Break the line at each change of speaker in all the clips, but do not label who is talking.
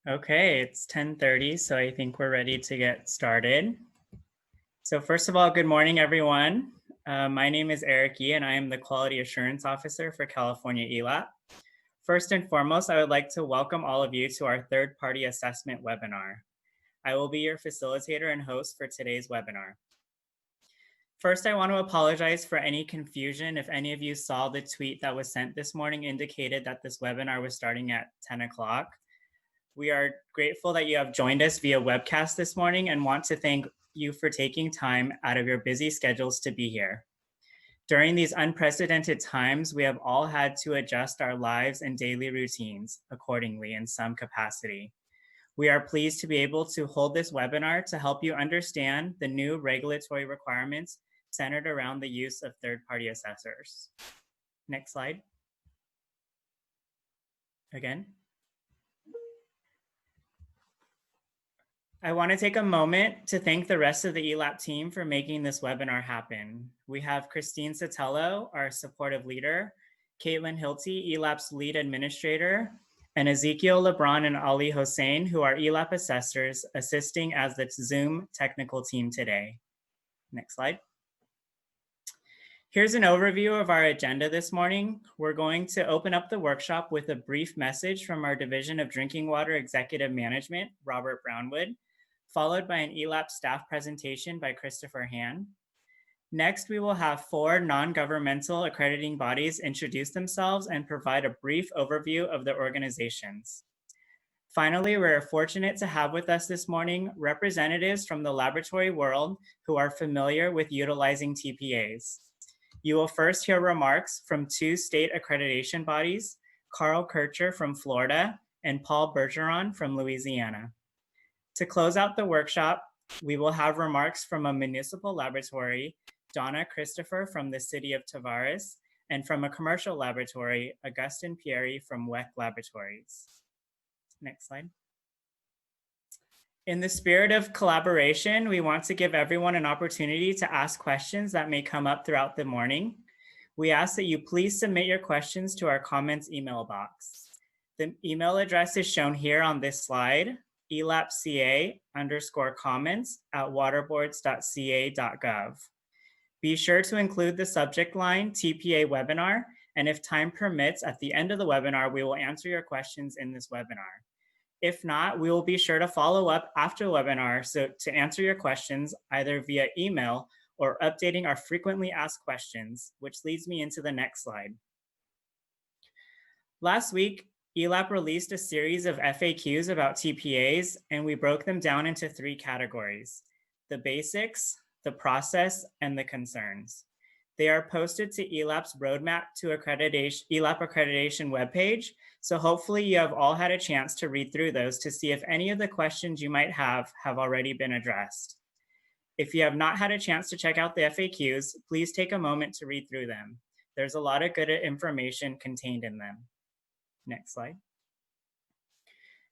Okay, it's 10:30, so I think we're ready to get started. So first of all, good morning, everyone. My name is Eric Yee, and I am the Quality Assurance Officer for California ELAP. First and foremost, I would like to welcome all of you to our third-party assessment webinar. I will be your facilitator and host for today's webinar. First, I want to apologize for any confusion. If any of you saw the tweet that was sent this morning indicated that this webinar was starting at 10 o'clock. We are grateful that you have joined us via webcast this morning and want to thank you for taking time out of your busy schedules to be here. During these unprecedented times, we have all had to adjust our lives and daily routines accordingly in some capacity. We are pleased to be able to hold this webinar to help you understand the new regulatory requirements centered around the use of third-party assessors. Next slide. Again. I want to take a moment to thank the rest of the ELAP team for making this webinar happen. We have Christine Sotelo, our supportive leader, Caitlin Hilty, ELAP's lead administrator, and Ezekiel LeBron and Ali Hossein, who are ELAP assessors, assisting as the Zoom technical team today. Next slide. Here's an overview of our agenda this morning. We're going to open up the workshop with a brief message from our Division of Drinking Water Executive Management, Robert Brownwood, followed by an ELAP staff presentation by Christopher Han. Next, we will have 4 non-governmental accrediting bodies introduce themselves and provide a brief overview of their organizations. Finally, we're fortunate to have with us this morning representatives from the laboratory world who are familiar with utilizing TPAs. You will first hear remarks from 2 state accreditation bodies, Carl Kircher from Florida and Paul Bergeron from Louisiana. To close out the workshop, we will have remarks from a municipal laboratory, Donna Christopher from the city of Tavares, and from a commercial laboratory, Augustin Pieri from WEC Laboratories. Next slide. In the spirit of collaboration, we want to give everyone an opportunity to ask questions that may come up throughout the morning. We ask that you please submit your questions to our comments email box. The email address is shown here on this slide, elapca_comments@waterboards.ca.gov. Be sure to include the subject line TPA webinar, and if time permits, at the end of the webinar, we will answer your questions in this webinar. If not, we will be sure to follow up after the webinar to answer your questions either via email or updating our frequently asked questions, which leads me into the next slide. Last week, ELAP released a series of FAQs about TPAs, and we broke them down into 3 categories: the basics, the process, and the concerns. They are posted to ELAP's Roadmap to ELAP Accreditation webpage, so hopefully you have all had a chance to read through those to see if any of the questions you might have already been addressed. If you have not had a chance to check out the FAQs, please take a moment to read through them. There's a lot of good information contained in them. Next slide.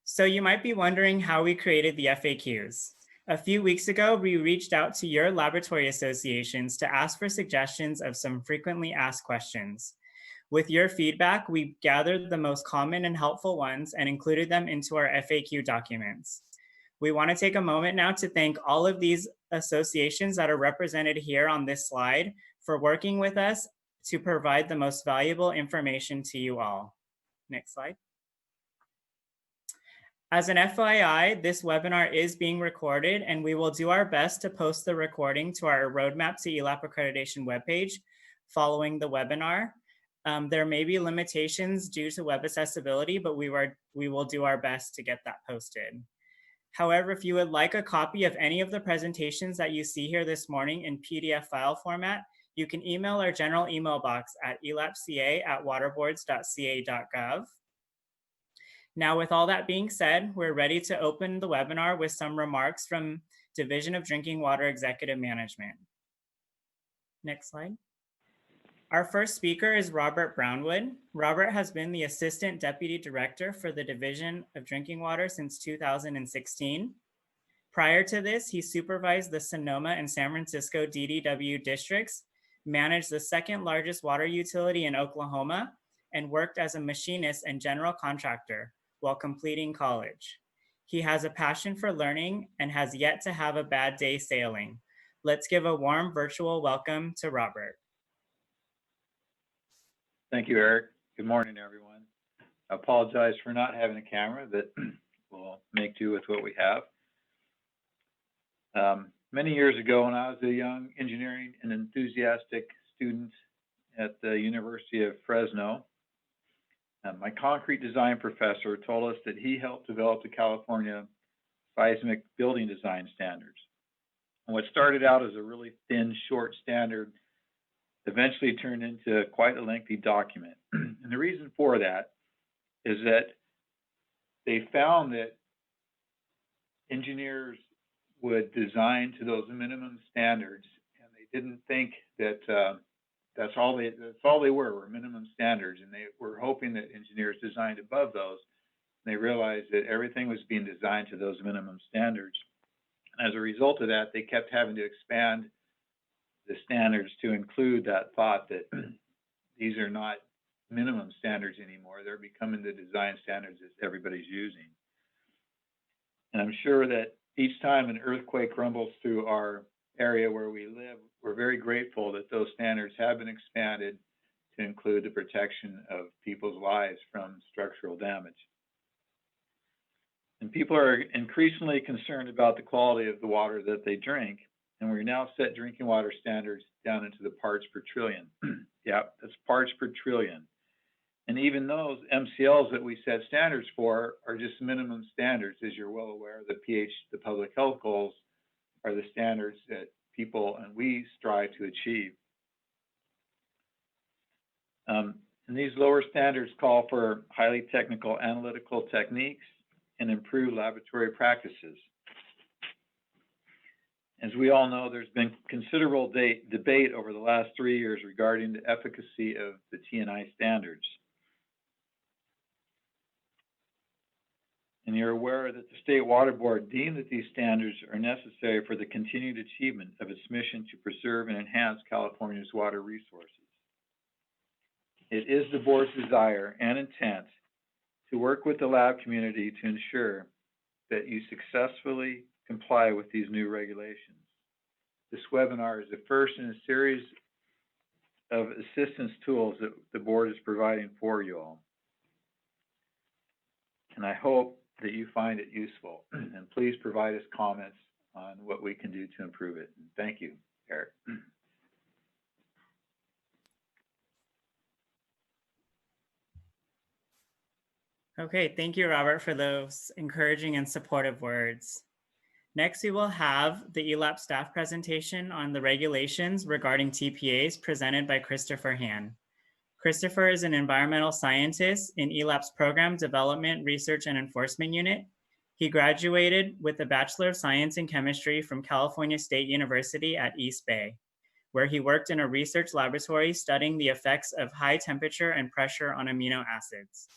So you might be wondering how we created the FAQs. A few weeks ago, we reached out to your laboratory associations to ask for suggestions of some frequently asked questions. With your feedback, we gathered the most common and helpful ones and included them into our FAQ documents. We want to take a moment now to thank all of these associations that are represented here on this slide for working with us to provide the most valuable information to you all. Next slide. As an FYI, this webinar is being recorded, and we will do our best to post the recording to our Roadmap to ELAP Accreditation webpage following the webinar. There may be limitations due to web accessibility, but we will do our best to get that posted. However, if you would like a copy of any of the presentations that you see here this morning in PDF file format, you can email our general email box at elapca@waterboards.ca.gov. Now, with all that being said, we're ready to open the webinar with some remarks from Division of Drinking Water Executive Management. Next slide. Our first speaker is Robert Brownwood. Robert has been the Assistant Deputy Director for the Division of Drinking Water since 2016. Prior to this, he supervised the Sonoma and San Francisco DDW districts, managed the second largest water utility in Oklahoma, and worked as a machinist and general contractor while completing college. He has a passion for learning and has yet to have a bad day sailing. Let's give a warm virtual welcome to Robert.
Thank you, Eric. Good morning, everyone. I apologize for not having a camera, but we'll make do with what we have. Many years ago, when I was a young engineering and enthusiastic student at the University of Fresno, my concrete design professor told us that he helped develop the California seismic building design standards. And what started out as a really thin, short standard eventually turned into quite a lengthy document. And the reason for that is that they found that engineers would design to those minimum standards, and they didn't think that that's all they were minimum standards, and they were hoping that engineers designed above those. And they realized that everything was being designed to those minimum standards. And as a result of that, they kept having to expand the standards to include that thought that these are not minimum standards anymore. They're becoming the design standards that everybody's using. And I'm sure that each time an earthquake rumbles through our area where we live, we're very grateful that those standards have been expanded to include the protection of people's lives from structural damage. And people are increasingly concerned about the quality of the water that they drink, and we now set drinking water standards down into the parts per trillion. Yeah, that's parts per trillion. And even those MCLs that we set standards for are just minimum standards. As you're well aware, the public health goals are the standards that people and we strive to achieve. And these lower standards call for highly technical analytical techniques and improved laboratory practices. As we all know, there's been considerable debate over the last 3 years regarding the efficacy of the T&I standards. And you're aware that the State Water Board deemed that these standards are necessary for the continued achievement of its mission to preserve and enhance California's water resources. It is the board's desire and intent to work with the lab community to ensure that you successfully comply with these new regulations. This webinar is the first in a series of assistance tools that the board is providing for you all. And I hope that you find it useful, and please provide us comments on what we can do to improve it. Thank you, Eric.
Okay, thank you, Robert, for those encouraging and supportive words. Next, we will have the ELAP staff presentation on the regulations regarding TPAs presented by Christopher Han. Christopher is an environmental scientist in ELAP's Program Development, Research, and Enforcement Unit. He graduated with a Bachelor of Science in Chemistry from California State University at East Bay, where he worked in a research laboratory studying the effects of high temperature and pressure on amino acids.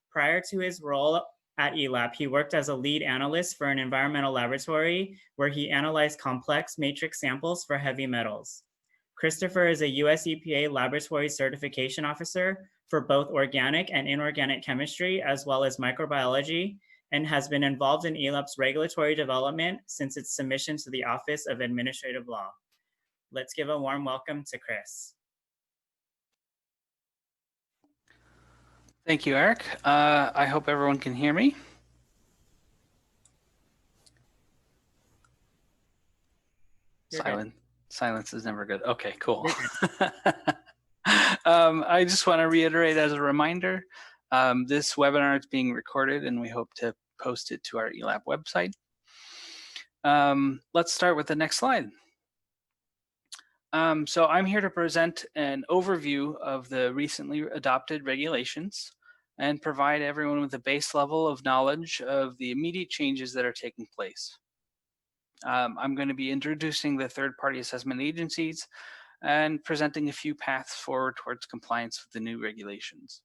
Prior to his role at ELAP, he worked as a lead analyst for an environmental laboratory where he analyzed complex matrix samples for heavy metals. Christopher is a US EPA laboratory certification officer for both organic and inorganic chemistry, as well as microbiology, and has been involved in ELAP's regulatory development since its submission to the Office of Administrative Law. Let's give a warm welcome to Chris.
Thank you, Eric. I hope everyone can hear me. Silence is never good. Okay, cool. I just want to reiterate as a reminder, this webinar is being recorded and we hope to post it to our ELAP website. Let's start with the next slide. So I'm here to present an overview of the recently adopted regulations and provide everyone with a base level of knowledge of the immediate changes that are taking place. I'm going to be introducing the third-party assessment agencies and presenting a few paths forward towards compliance with the new regulations,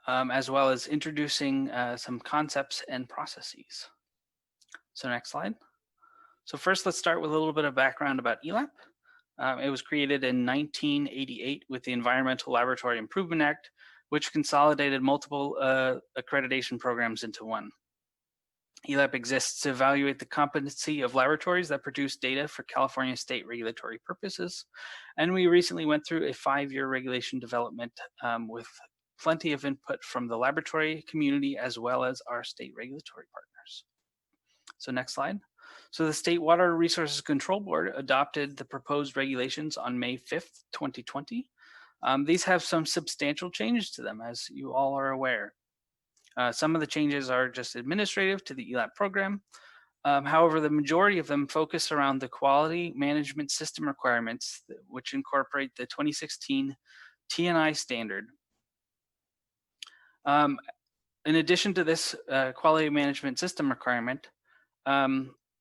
as well as introducing some concepts and processes. So next slide. So first, let's start with a little bit of background about ELAP. It was created in 1988 with the Environmental Laboratory Improvement Act, which consolidated multiple accreditation programs into one. ELAP exists to evaluate the competency of laboratories that produce data for California state regulatory purposes. And we recently went through a 5-year regulation development with plenty of input from the laboratory community as well as our state regulatory partners. So next slide. So the State Water Resources Control Board adopted the proposed regulations on May 5th, 2020. These have some substantial changes to them, as you all are aware. Some of the changes are just administrative to the ELAP program. However, the majority of them focus around the quality management system requirements, which incorporate the 2016 TNI standard. In addition to this quality management system requirement,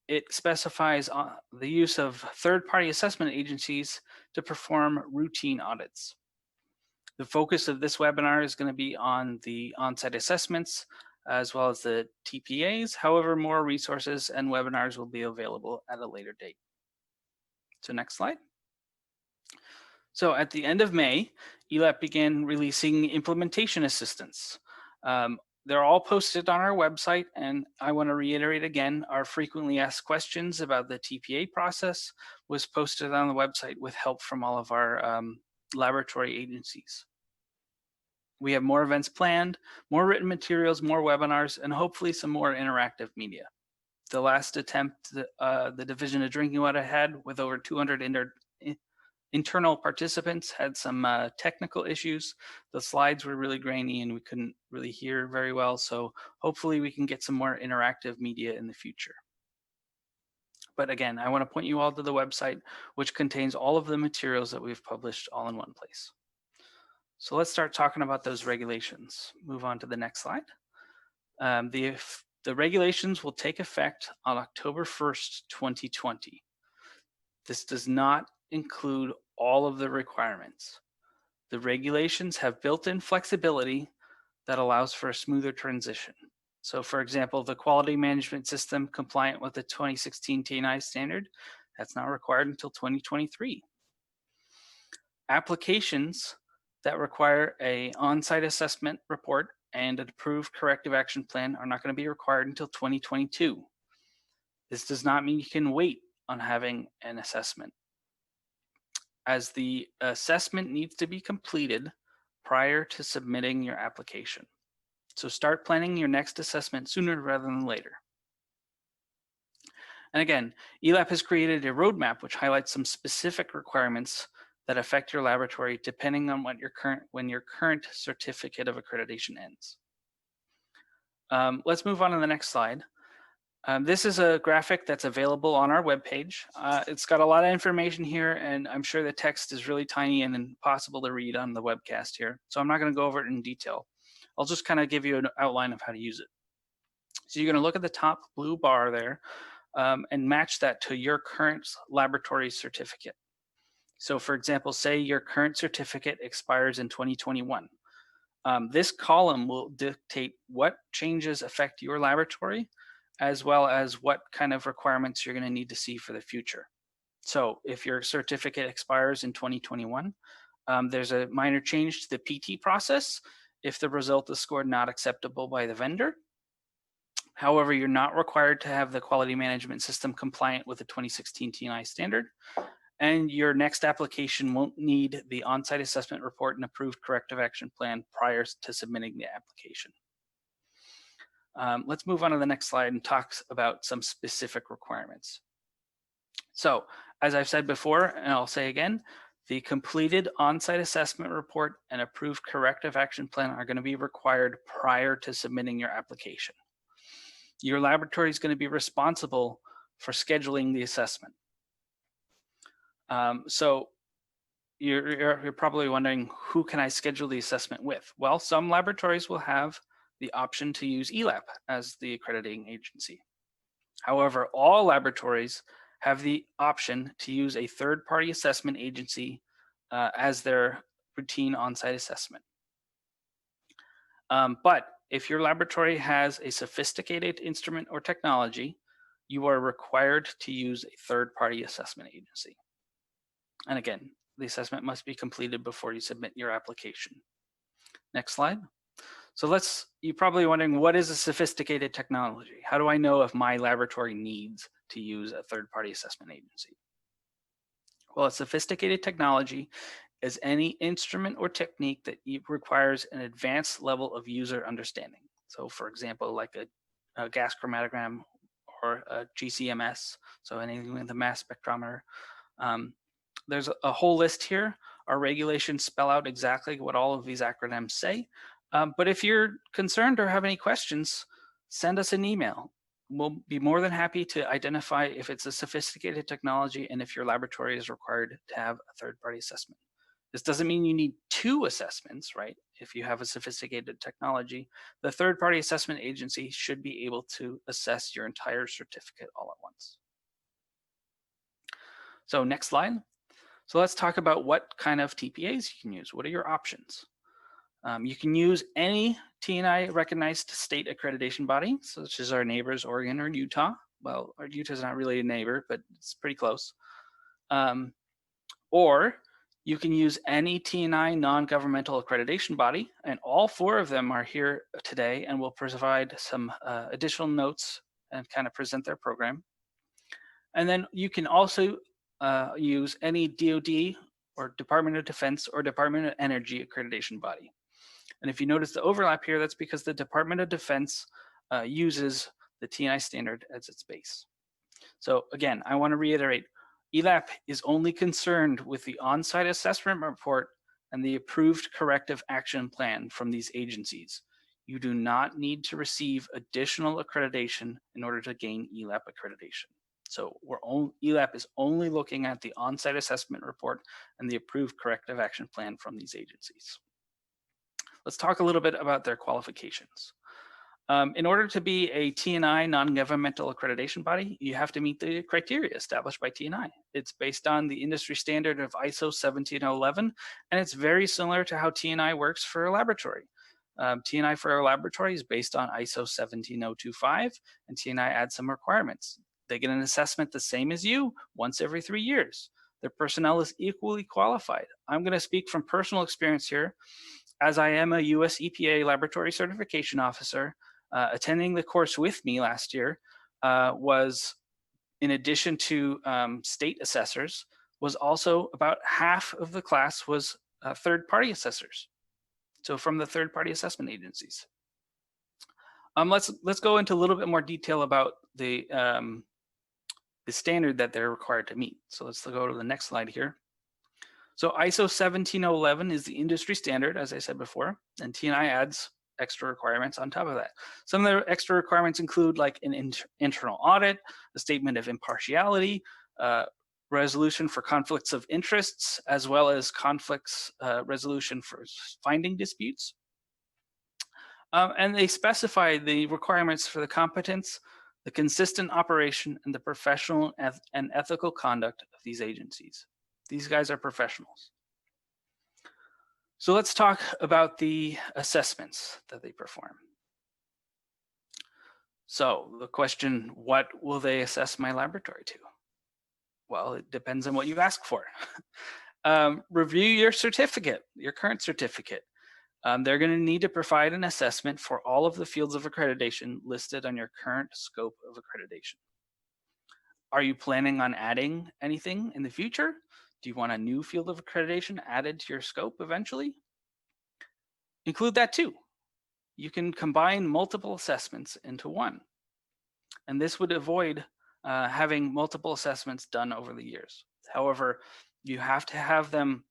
it specifies the use of third-party assessment agencies to perform routine audits. The focus of this webinar is going to be on the on-site assessments as well as the TPAs. However, more resources and webinars will be available at a later date. So next slide. So at the end of May, ELAP began releasing implementation assistance. They're all posted on our website, and I want to reiterate again, our frequently asked questions about the TPA process was posted on the website with help from all of our laboratory agencies. We have more events planned, more written materials, more webinars, and hopefully some more interactive media. The last attempt the Division of Drinking Water had with over 200 internal participants had some technical issues. The slides were really grainy and we couldn't really hear very well. So hopefully we can get some more interactive media in the future. But again, I want to point you all to the website, which contains all of the materials that we've published all in one place. So let's start talking about those regulations. Move on to the next slide. The regulations will take effect on October 1st, 2020. This does not include all of the requirements. The regulations have built-in flexibility that allows for a smoother transition. So for example, the quality management system compliant with the 2016 TNI standard, that's not required until 2023. Applications that require an on-site assessment report and an approved corrective action plan are not going to be required until 2022. This does not mean you can wait on having an assessment, as the assessment needs to be completed prior to submitting your application. So start planning your next assessment sooner rather than later. And again, ELAP has created a roadmap which highlights some specific requirements that affect your laboratory depending on when your current certificate of accreditation ends. Let's move on to the next slide. This is a graphic that's available on our webpage. It's got a lot of information here, and I'm sure the text is really tiny and impossible to read on the webcast here. So I'm not going to go over it in detail. I'll just kind of give you an outline of how to use it. So you're going to look at the top blue bar there and match that to your current laboratory certificate. So for example, say your current certificate expires in 2021. This column will dictate what changes affect your laboratory, as well as what kind of requirements you're going to need to see for the future. So if your certificate expires in 2021, there's a minor change to the PT process if the result is scored not acceptable by the vendor. However, you're not required to have the quality management system compliant with the 2016 TNI standard, and your next application won't need the on-site assessment report and approved corrective action plan prior to submitting the application. Let's move on to the next slide and talk about some specific requirements. So, as I've said before, and I'll say again, the completed on-site assessment report and approved corrective action plan are going to be required prior to submitting your application. Your laboratory is going to be responsible for scheduling the assessment. So you're probably wondering, who can I schedule the assessment with? Well, some laboratories will have the option to use ELAP as the accrediting agency. However, all laboratories have the option to use a third-party assessment agency as their routine on-site assessment. But if your laboratory has a sophisticated instrument or technology, you are required to use a third-party assessment agency. And again, the assessment must be completed before you submit your application. Next slide. So you're probably wondering, what is a sophisticated technology? How do I know if my laboratory needs to use a third-party assessment agency? Well, a sophisticated technology is any instrument or technique that requires an advanced level of user understanding. So for example, like a gas chromatogram or a GCMS, so anything with a mass spectrometer. There's a whole list here. Our regulations spell out exactly what all of these acronyms say. But if you're concerned or have any questions, send us an email. We'll be more than happy to identify if it's a sophisticated technology and if your laboratory is required to have a third-party assessment. This doesn't mean you need 2 assessments, right? If you have a sophisticated technology, the third-party assessment agency should be able to assess your entire certificate all at once. So next slide. So let's talk about what kind of TPAs you can use. What are your options? You can use any TNI recognized state accreditation body, such as our neighbors, Oregon or Utah. Well, Utah's not really a neighbor, but it's pretty close. Or you can use any TNI non-governmental accreditation body, and all 4 of them are here today and will provide some additional notes and kind of present their program. And then you can also use any DoD or Department of Defense or Department of Energy accreditation body. And if you notice the overlap here, that's because the Department of Defense uses the TNI standard as its base. So again, I want to reiterate, ELAP is only concerned with the on-site assessment report and the approved corrective action plan from these agencies. You do not need to receive additional accreditation in order to gain ELAP accreditation. So ELAP is only looking at the on-site assessment report and the approved corrective action plan from these agencies. Let's talk a little bit about their qualifications. In order to be a TNI non-governmental accreditation body, you have to meet the criteria established by TNI. It's based on the industry standard of ISO 17011, and it's very similar to how TNI works for a laboratory. TNI for a laboratory is based on ISO 17025, and TNI adds some requirements. They get an assessment the same as you once every 3 years. Their personnel is equally qualified. I'm going to speak from personal experience here. As I am a US EPA laboratory certification officer, attending the course with me last year was, in addition to state assessors, was also about half of the class was third-party assessors. So from the third-party assessment agencies. Let's go into a little bit more detail about the standard that they're required to meet. So let's go to the next slide here. So ISO 17011 is the industry standard, as I said before, and TNI adds extra requirements on top of that. Some of the extra requirements include like an internal audit, a statement of impartiality, resolution for conflicts of interests, as well as conflicts resolution for finding disputes. And they specify the requirements for the competence, the consistent operation, and the professional and ethical conduct of these agencies. These guys are professionals. So let's talk about the assessments that they perform. So the question, what will they assess my laboratory to? Well, it depends on what you ask for. Review your certificate, your current certificate. They're going to need to provide an assessment for all of the fields of accreditation listed on your current scope of accreditation. Are you planning on adding anything in the future? Do you want a new field of accreditation added to your scope eventually? Include that too. You can combine multiple assessments into one. And this would avoid having multiple assessments done over the years. However, you have to have them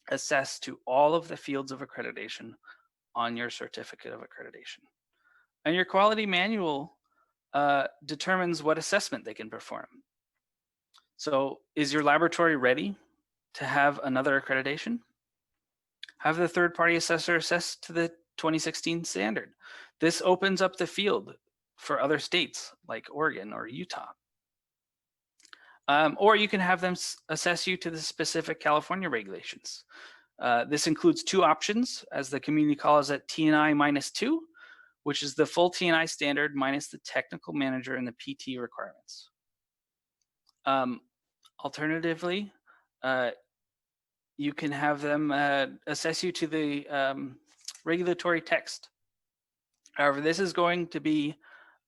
assessed to all of the fields of accreditation on your certificate of accreditation. And your quality manual determines what assessment they can perform. So is your laboratory ready to have another accreditation? Have the third-party assessor assess to the 2016 standard. This opens up the field for other states like Oregon or Utah. Or you can have them assess you to the specific California regulations. This includes 2 options, as the community calls it, TNI -2, which is the full TNI standard minus the technical manager and the PT requirements. Alternatively, you can have them assess you to the regulatory text. However, this is going to be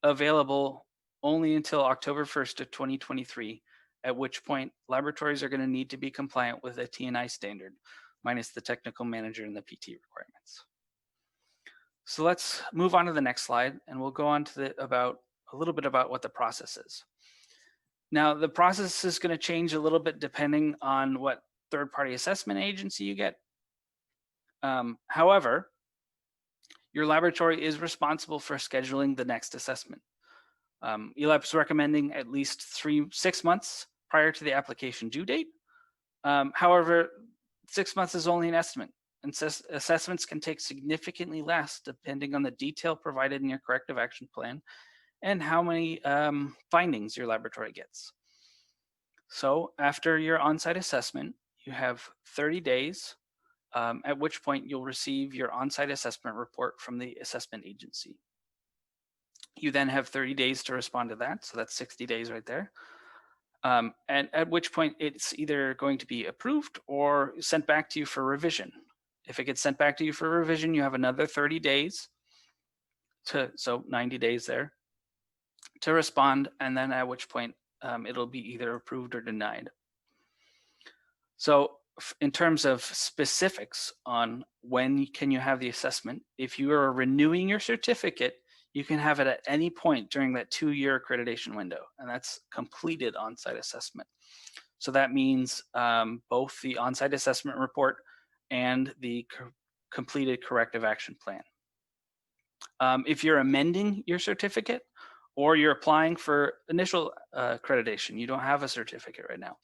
available only until October 1st of 2023, at which point laboratories are going to need to be compliant with a T&I standard, minus the technical manager and the PT requirements. So let's move on to the next slide, and we'll go on to a little bit about what the process is. Now, the process is going to change a little bit depending on what third-party assessment agency you get. However, your laboratory is responsible for scheduling the next assessment. ELAP is recommending at least 6 months prior to the application due date. However, 6 months is only an estimate, and assessments can take significantly less depending on the detail provided in your corrective action plan and how many findings your laboratory gets. So after your on-site assessment, you have 30 days, at which point you'll receive your on-site assessment report from the assessment agency. You then have 30 days to respond to that, so that's 60 days right there. And at which point it's either going to be approved or sent back to you for revision. If it gets sent back to you for revision, you have another 30 days so 90 days there to respond, and then at which point it'll be either approved or denied. So in terms of specifics on when can you have the assessment, if you are renewing your certificate, you can have it at any point during that 2-year accreditation window, and that's completed on-site assessment. So that means both the on-site assessment report and the completed corrective action plan. If you're amending your certificate or you're applying for initial accreditation, you don't have a certificate right now,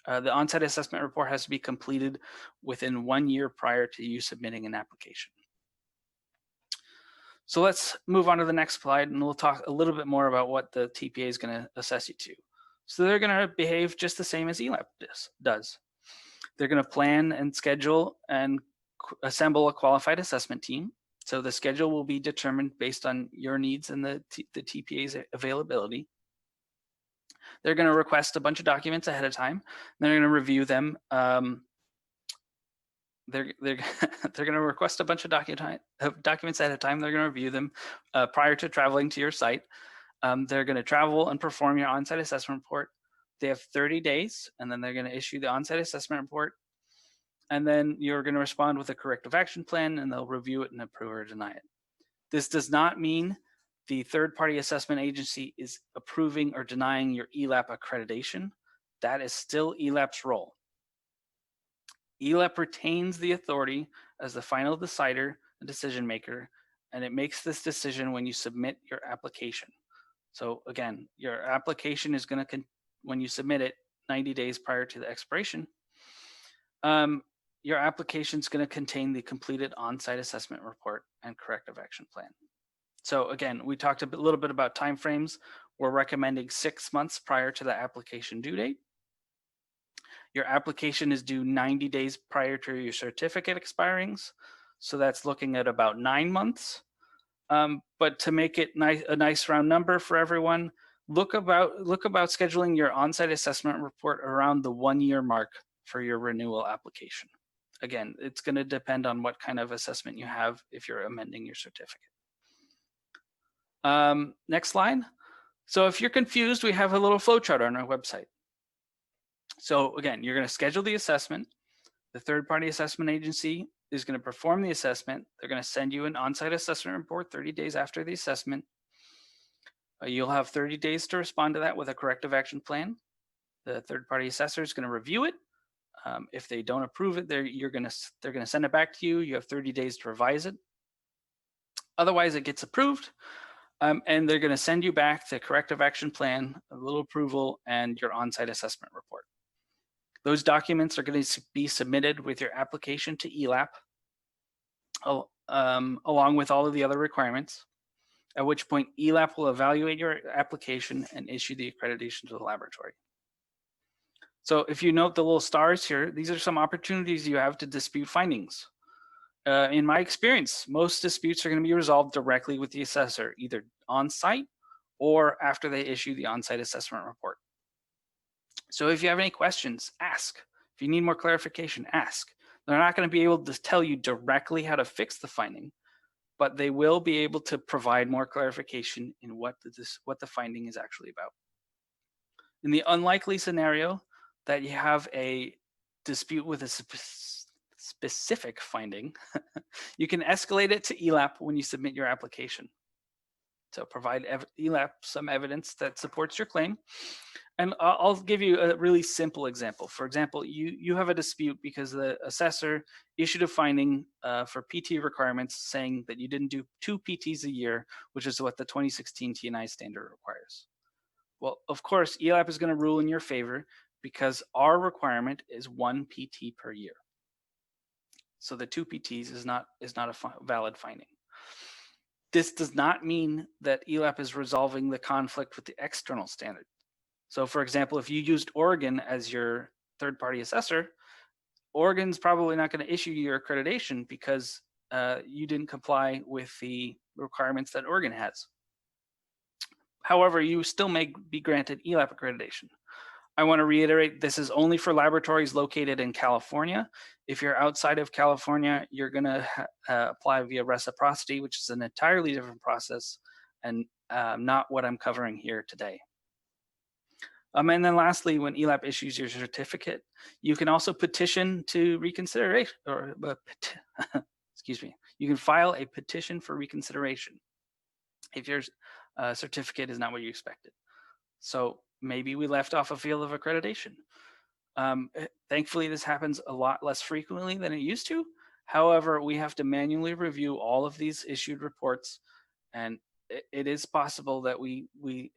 the on-site assessment report has to be completed within 1 year prior to you submitting an application. So let's move on to the next slide, and we'll talk a little bit more about what the TPA is going to assess you to. So they're going to behave just the same as ELAP does. They're going to plan and schedule and assemble a qualified assessment team. So the schedule will be determined based on your needs and the TPA's availability. They're going to request a bunch of documents ahead of time. They're going to review them. They're going to request a bunch of documents ahead of time. They're going to review them prior to traveling to your site. They're going to travel and perform your on-site assessment report. They have 30 days, and then they're going to issue the on-site assessment report. And then you're going to respond with a corrective action plan, and they'll review it and approve or deny it. This does not mean the third-party assessment agency is approving or denying your ELAP accreditation. That is still ELAP's role. ELAP retains the authority as the final decider and decision maker, and it makes this decision when you submit your application. So again, your application is going to, when you submit it 90 days prior to the expiration, your application is going to contain the completed on-site assessment report and corrective action plan. So again, we talked a little bit about timeframes. We're recommending 6 months prior to the application due date. Your application is due 90 days prior to your certificate expirings. So that's looking at about 9 months. But to make it a nice round number for everyone, look about scheduling your on-site assessment report around the 1 year mark for your renewal application. Again, it's going to depend on what kind of assessment you have if you're amending your certificate. Next slide. So if you're confused, we have a little flowchart on our website. So again, you're going to schedule the assessment. The third-party assessment agency is going to perform the assessment. They're going to send you an on-site assessment report 30 days after the assessment. You'll have 30 days to respond to that with a corrective action plan. The third-party assessor is going to review it. If they don't approve it, they're going to send it back to you. You have 30 days to revise it. Otherwise, it gets approved. And they're going to send you back the corrective action plan, a little approval, and your on-site assessment report. Those documents are going to be submitted with your application to ELAP, along with all of the other requirements, at which point ELAP will evaluate your application and issue the accreditation to the laboratory. So if you note the little stars here, these are some opportunities you have to dispute findings. In my experience, most disputes are going to be resolved directly with the assessor, either on site or after they issue the on-site assessment report. So if you have any questions, ask. If you need more clarification, ask. They're not going to be able to tell you directly how to fix the finding, but they will be able to provide more clarification in what the finding is actually about. In the unlikely scenario that you have a dispute with a specific finding, you can escalate it to ELAP when you submit your application. So provide ELAP some evidence that supports your claim. And I'll give you a really simple example. For example, you have a dispute because the assessor issued a finding for PT requirements saying that you didn't do 2 PTs a year, which is what the 2016 T&I standard requires. Well, of course, ELAP is going to rule in your favor because our requirement is 1 PT per year. So the 2 PTs is not a valid finding. This does not mean that ELAP is resolving the conflict with the external standard. So for example, if you used Oregon as your third-party assessor, Oregon's probably not going to issue your accreditation because you didn't comply with the requirements that Oregon has. However, you still may be granted ELAP accreditation. I want to reiterate, this is only for laboratories located in California. If you're outside of California, you're going to apply via reciprocity, which is an entirely different process and not what I'm covering here today. And then lastly, when ELAP issues your certificate, you can also petition to reconsideration, or excuse me, you can file a petition for reconsideration if your certificate is not what you expected. So maybe we left off a field of accreditation. Thankfully, this happens a lot less frequently than it used to. However, we have to manually review all of these issued reports, and it is possible that we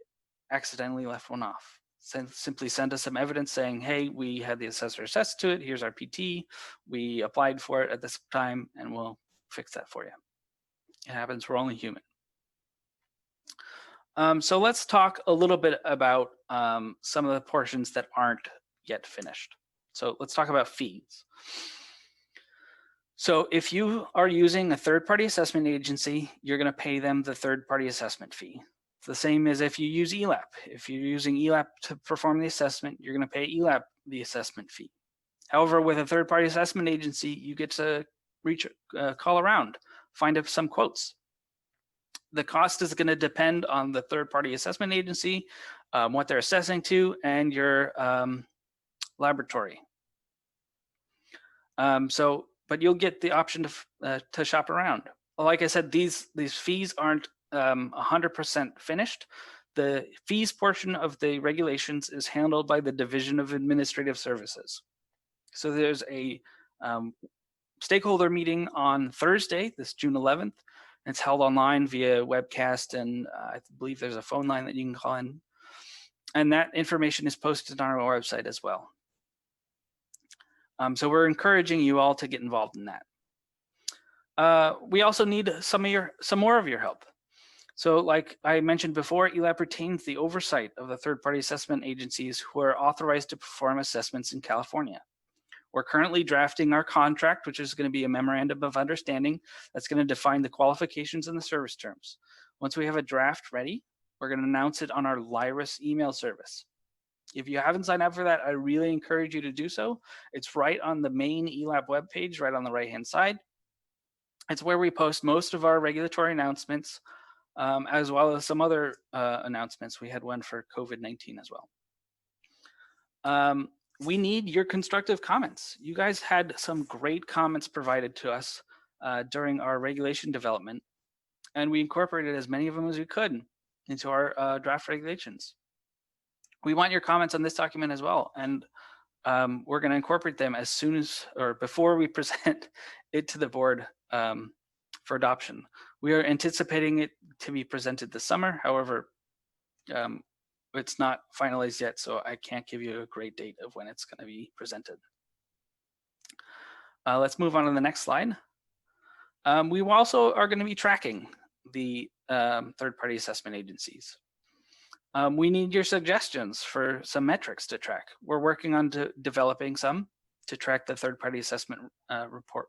accidentally left one off. Simply send us some evidence saying, hey, we had the assessor assess to it, here's our PT, we applied for it at this time, and we'll fix that for you. It happens, we're only human. So let's talk a little bit about some of the portions that aren't yet finished. So let's talk about fees. So if you are using a third-party assessment agency, you're going to pay them the third-party assessment fee. It's the same as if you use ELAP. If you're using ELAP to perform the assessment, you're going to pay ELAP the assessment fee. However, with a third-party assessment agency, you get to call around, find up some quotes. The cost is going to depend on the third-party assessment agency, what they're assessing to, and your laboratory. But you'll get the option to shop around. Like I said, these fees aren't 100% finished. The fees portion of the regulations is handled by the Division of Administrative Services. So there's a stakeholder meeting on Thursday, this June 11th. It's held online via webcast, and I believe there's a phone line that you can call in. And that information is posted on our website as well. So we're encouraging you all to get involved in that. We also need some more of your help. So like I mentioned before, ELAP retains the oversight of the third-party assessment agencies who are authorized to perform assessments in California. We're currently drafting our contract, which is going to be a memorandum of understanding that's going to define the qualifications and the service terms. Once we have a draft ready, we're going to announce it on our Lyris email service. If you haven't signed up for that, I really encourage you to do so. It's right on the main ELAP webpage, right on the right-hand side. It's where we post most of our regulatory announcements, as well as some other announcements. We had one for COVID-19 as well. We need your constructive comments. You guys had some great comments provided to us during our regulation development, and we incorporated as many of them as we could into our draft regulations. We want your comments on this document as well, and we're going to incorporate them as soon as, or before we present it to the board for adoption. We are anticipating it to be presented this summer. However, it's not finalized yet, so I can't give you a great date of when it's going to be presented. Let's move on to the next slide. We also are going to be tracking the third-party assessment agencies. We need your suggestions for some metrics to track. We're working on developing some to track the third-party assessment report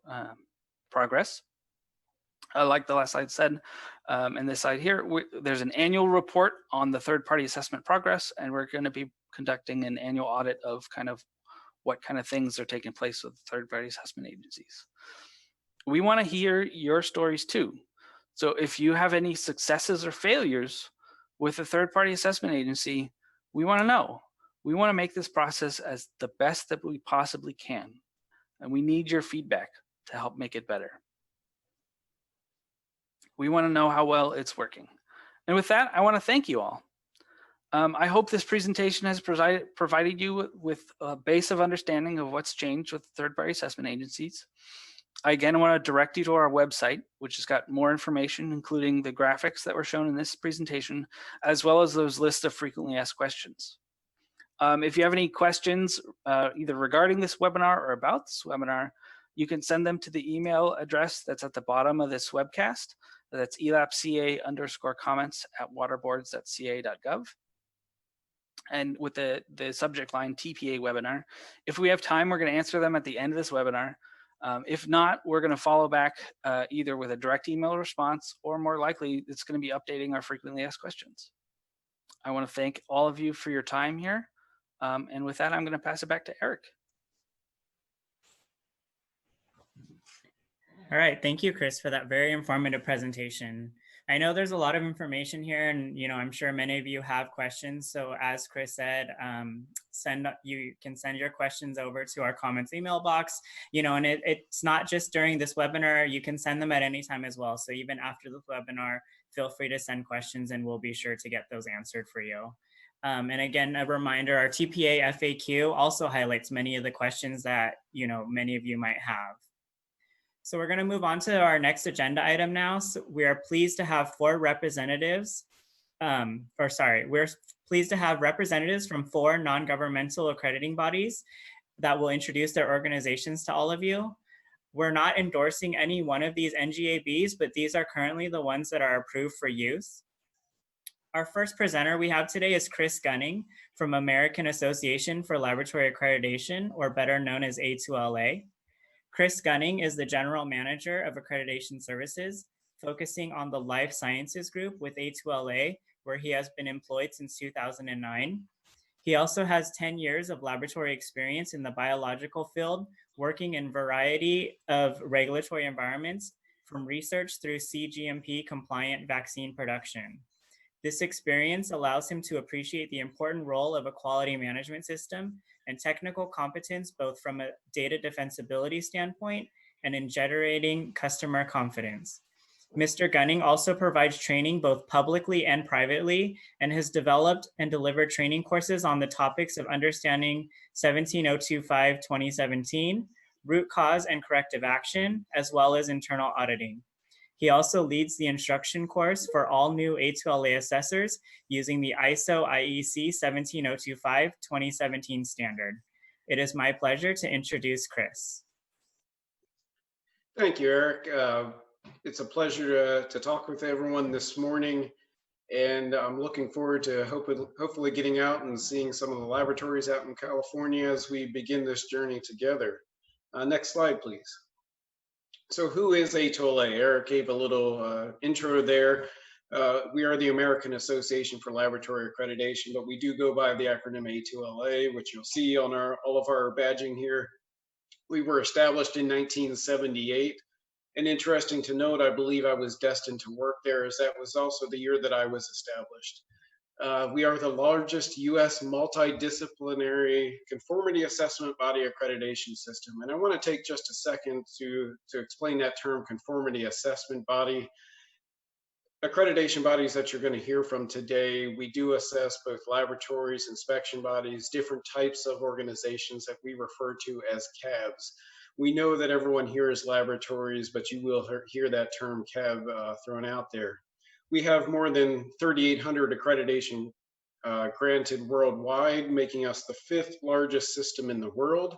progress. Like the last slide said, and this slide here, there's an annual report on the third-party assessment progress, and we're going to be conducting an annual audit of kind of what kind of things are taking place with third-party assessment agencies. We want to hear your stories too. So if you have any successes or failures with a third-party assessment agency, we want to know. We want to make this process as the best that we possibly can. And we need your feedback to help make it better. We want to know how well it's working. And with that, I want to thank you all. I hope this presentation has provided you with a base of understanding of what's changed with third-party assessment agencies. I again want to direct you to our website, which has got more information, including the graphics that were shown in this presentation, as well as those lists of frequently asked questions. If you have any questions, either regarding this webinar or about this webinar, you can send them to the email address that's at the bottom of this webcast. That's elapca_comments@waterboards.ca.gov. And with the subject line TPA webinar. If we have time, we're going to answer them at the end of this webinar. If not, we're going to follow back either with a direct email response, or more likely, it's going to be updating our frequently asked questions. I want to thank all of you for your time here. And with that, I'm going to pass it back to Eric.
All right, thank you, Chris, for that very informative presentation. I know there's a lot of information here, and I'm sure many of you have questions. So as Chris said, you can send your questions over to our comments email box. And it's not just during this webinar. You can send them at any time as well. So even after the webinar, feel free to send questions, and we'll be sure to get those answered for you. And again, a reminder: our TPA FAQ also highlights many of the questions that many of you might have. So we're going to move on to our next agenda item now. So we are pleased to have we're pleased to have representatives from 4 non-governmental accrediting bodies that will introduce their organizations to all of you. We're not endorsing any one of these NGABs, but these are currently the ones that are approved for use. Our first presenter we have today is Chris Gunning from American Association for Laboratory Accreditation, or better known as A2LA. Chris Gunning is the General Manager of Accreditation Services, focusing on the Life Sciences Group with A2LA, where he has been employed since 2009. He also has 10 years of laboratory experience in the biological field, working in a variety of regulatory environments, from research through CGMP compliant vaccine production. This experience allows him to appreciate the important role of a quality management system and technical competence, both from a data defensibility standpoint and in generating customer confidence. Mr. Gunning also provides training both publicly and privately, and has developed and delivered training courses on the topics of understanding 17025-2017, root cause and corrective action, as well as internal auditing. He also leads the instruction course for all new A2LA assessors using the ISO IEC 17025-2017 standard. It is my pleasure to introduce Chris.
Thank you, Eric. It's a pleasure to talk with everyone this morning, and I'm looking forward to hopefully getting out and seeing some of the laboratories out in California as we begin this journey together. Next slide, please. So who is A2LA? Eric gave a little intro there. We are the American Association for Laboratory Accreditation, but we do go by the acronym A2LA, which you'll see on all of our badging here. We were established in 1978. And interesting to note, I believe I was destined to work there, as that was also the year that I was established. We are the largest U.S. multidisciplinary conformity assessment body accreditation system. And I want to take just a second to explain that term, conformity assessment body. Accreditation bodies that you're going to hear from today, we do assess both laboratories, inspection bodies, different types of organizations that we refer to as CABs. We know that everyone here is laboratories, but you will hear that term CAB thrown out there. We have more than 3,800 accreditation granted worldwide, making us the 5th largest system in the world.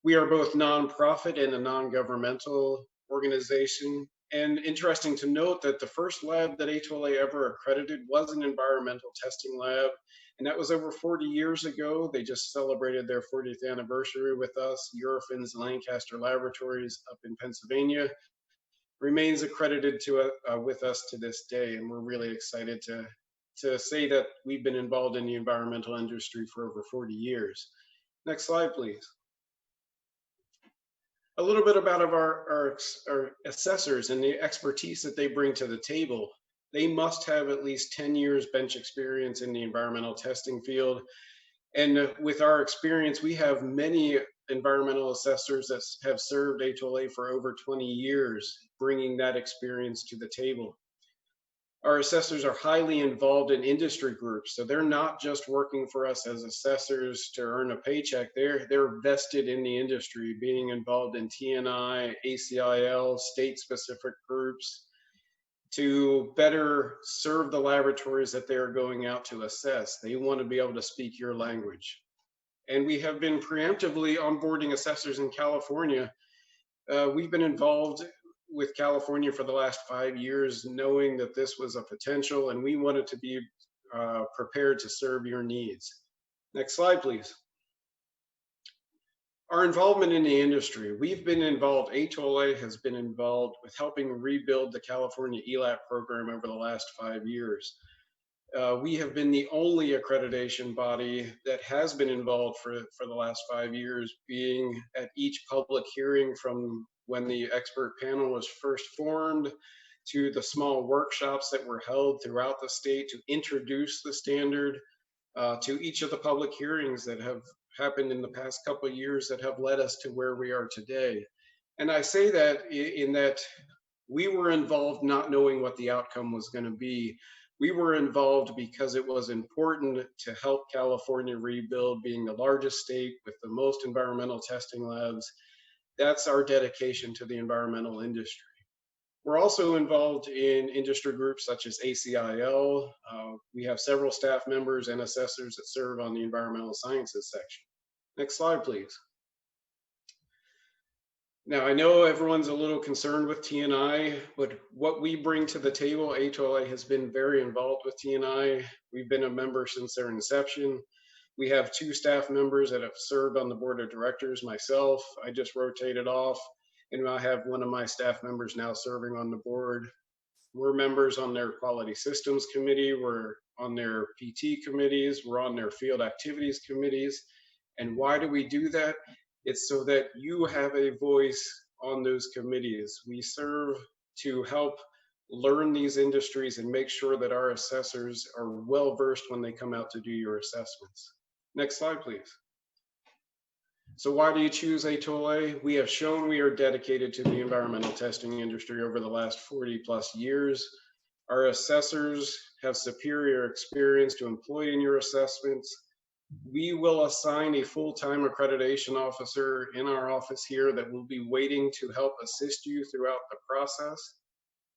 We are both nonprofit and a non-governmental organization. And interesting to note that the first lab that A2LA ever accredited was an environmental testing lab. And that was over 40 years ago. They just celebrated their 40th anniversary with us. Eurofins Lancaster Laboratories up in Pennsylvania remains accredited to with us to this day. And we're really excited to say that we've been involved in the environmental industry for over 40 years. Next slide, please. A little bit about our assessors and the expertise that they bring to the table. They must have at least 10 years bench experience in the environmental testing field. And with our experience, we have many environmental assessors that have served HLA for over 20 years, bringing that experience to the table. Our assessors are highly involved in industry groups, so they're not just working for us as assessors to earn a paycheck. They're vested in the industry, being involved in TNI, ACIL, state-specific groups, to better serve the laboratories that they are going out to assess. They want to be able to speak your language. And we have been preemptively onboarding assessors in California. We've been involved with California for the last 5 years, knowing that this was a potential, and we wanted to be prepared to serve your needs. Next slide, please. Our involvement in the industry, we've been involved, HLA has been involved with helping rebuild the California ELAP program over the last 5 years. We have been the only accreditation body that has been involved for the last 5 years, being at each public hearing from when the expert panel was first formed to the small workshops that were held throughout the state to introduce the standard, to each of the public hearings that have happened in the past couple of years that have led us to where we are today. And I say that in that we were involved not knowing what the outcome was going to be. We were involved because it was important to help California rebuild, being the largest state with the most environmental testing labs. That's our dedication to the environmental industry. We're also involved in industry groups such as ACIL. We have several staff members and assessors that serve on the environmental sciences section. Next slide, please. Now, I know everyone's a little concerned with TNI, but what we bring to the table, HLA has been very involved with TNI. We've been a member since their inception. We have 2 staff members that have served on the board of directors, myself. I just rotated off, and I have one of my staff members now serving on the board. We're members on their quality systems committee. We're on their PT committees. We're on their field activities committees. And why do we do that? It's so that you have a voice on those committees. We serve to help learn these industries and make sure that our assessors are well versed when they come out to do your assessments. Next slide, please. So why do you choose HLA? We have shown we are dedicated to the environmental testing industry over the last 40+ years. Our assessors have superior experience to employ in your assessments. We will assign a full-time accreditation officer in our office here that will be waiting to help assist you throughout the process.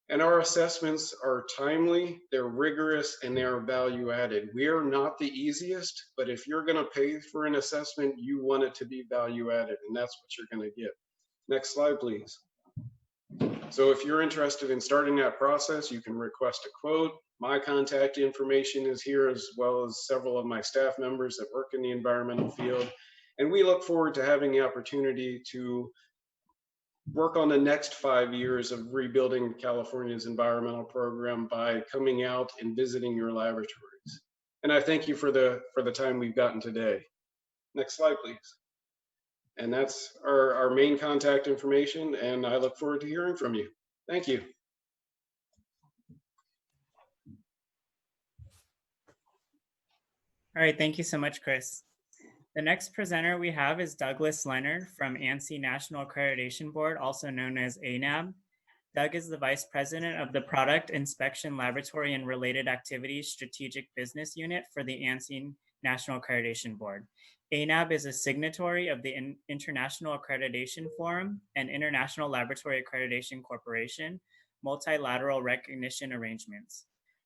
And our assessments are timely, they're rigorous, and they are value added. We are not the easiest, but if you're going to pay for an assessment, you want it to be value added, and that's what you're going to get. Next slide, please. So if you're interested in starting that process, you can request a quote. My contact information is here, as well as several of my staff members that work in the environmental field. And we look forward to having the opportunity to work on the next 5 years of rebuilding California's environmental program by coming out and visiting your laboratories. And I thank you for the time we've gotten today. Next slide, please. And that's our main contact information, and I look forward to hearing from you. Thank you.
All right, thank you so much, Chris. The next presenter we have is Douglas Leonard from ANSI National Accreditation Board, also known as ANAB. Doug is the Vice President of the Product Inspection Laboratory and Related Activities Strategic Business Unit for the ANSI National Accreditation Board. ANAB is a signatory of the International Accreditation Forum and International Laboratory Accreditation Corporation multilateral recognition arrangements.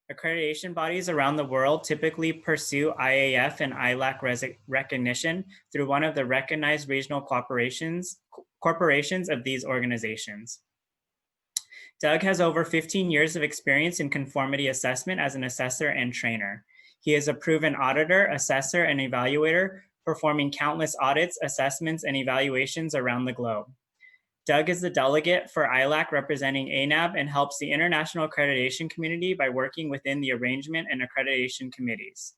Accreditation bodies around the world typically pursue IAF and ILAC recognition through one of the recognized regional corporations of these organizations. Doug has over 15 years of experience in conformity assessment as an assessor and trainer. He is a proven auditor, assessor, and evaluator, performing countless audits, assessments, and evaluations around the globe. Doug is the delegate for ILAC representing ANAB and helps the international accreditation community by working within the arrangement and accreditation committees.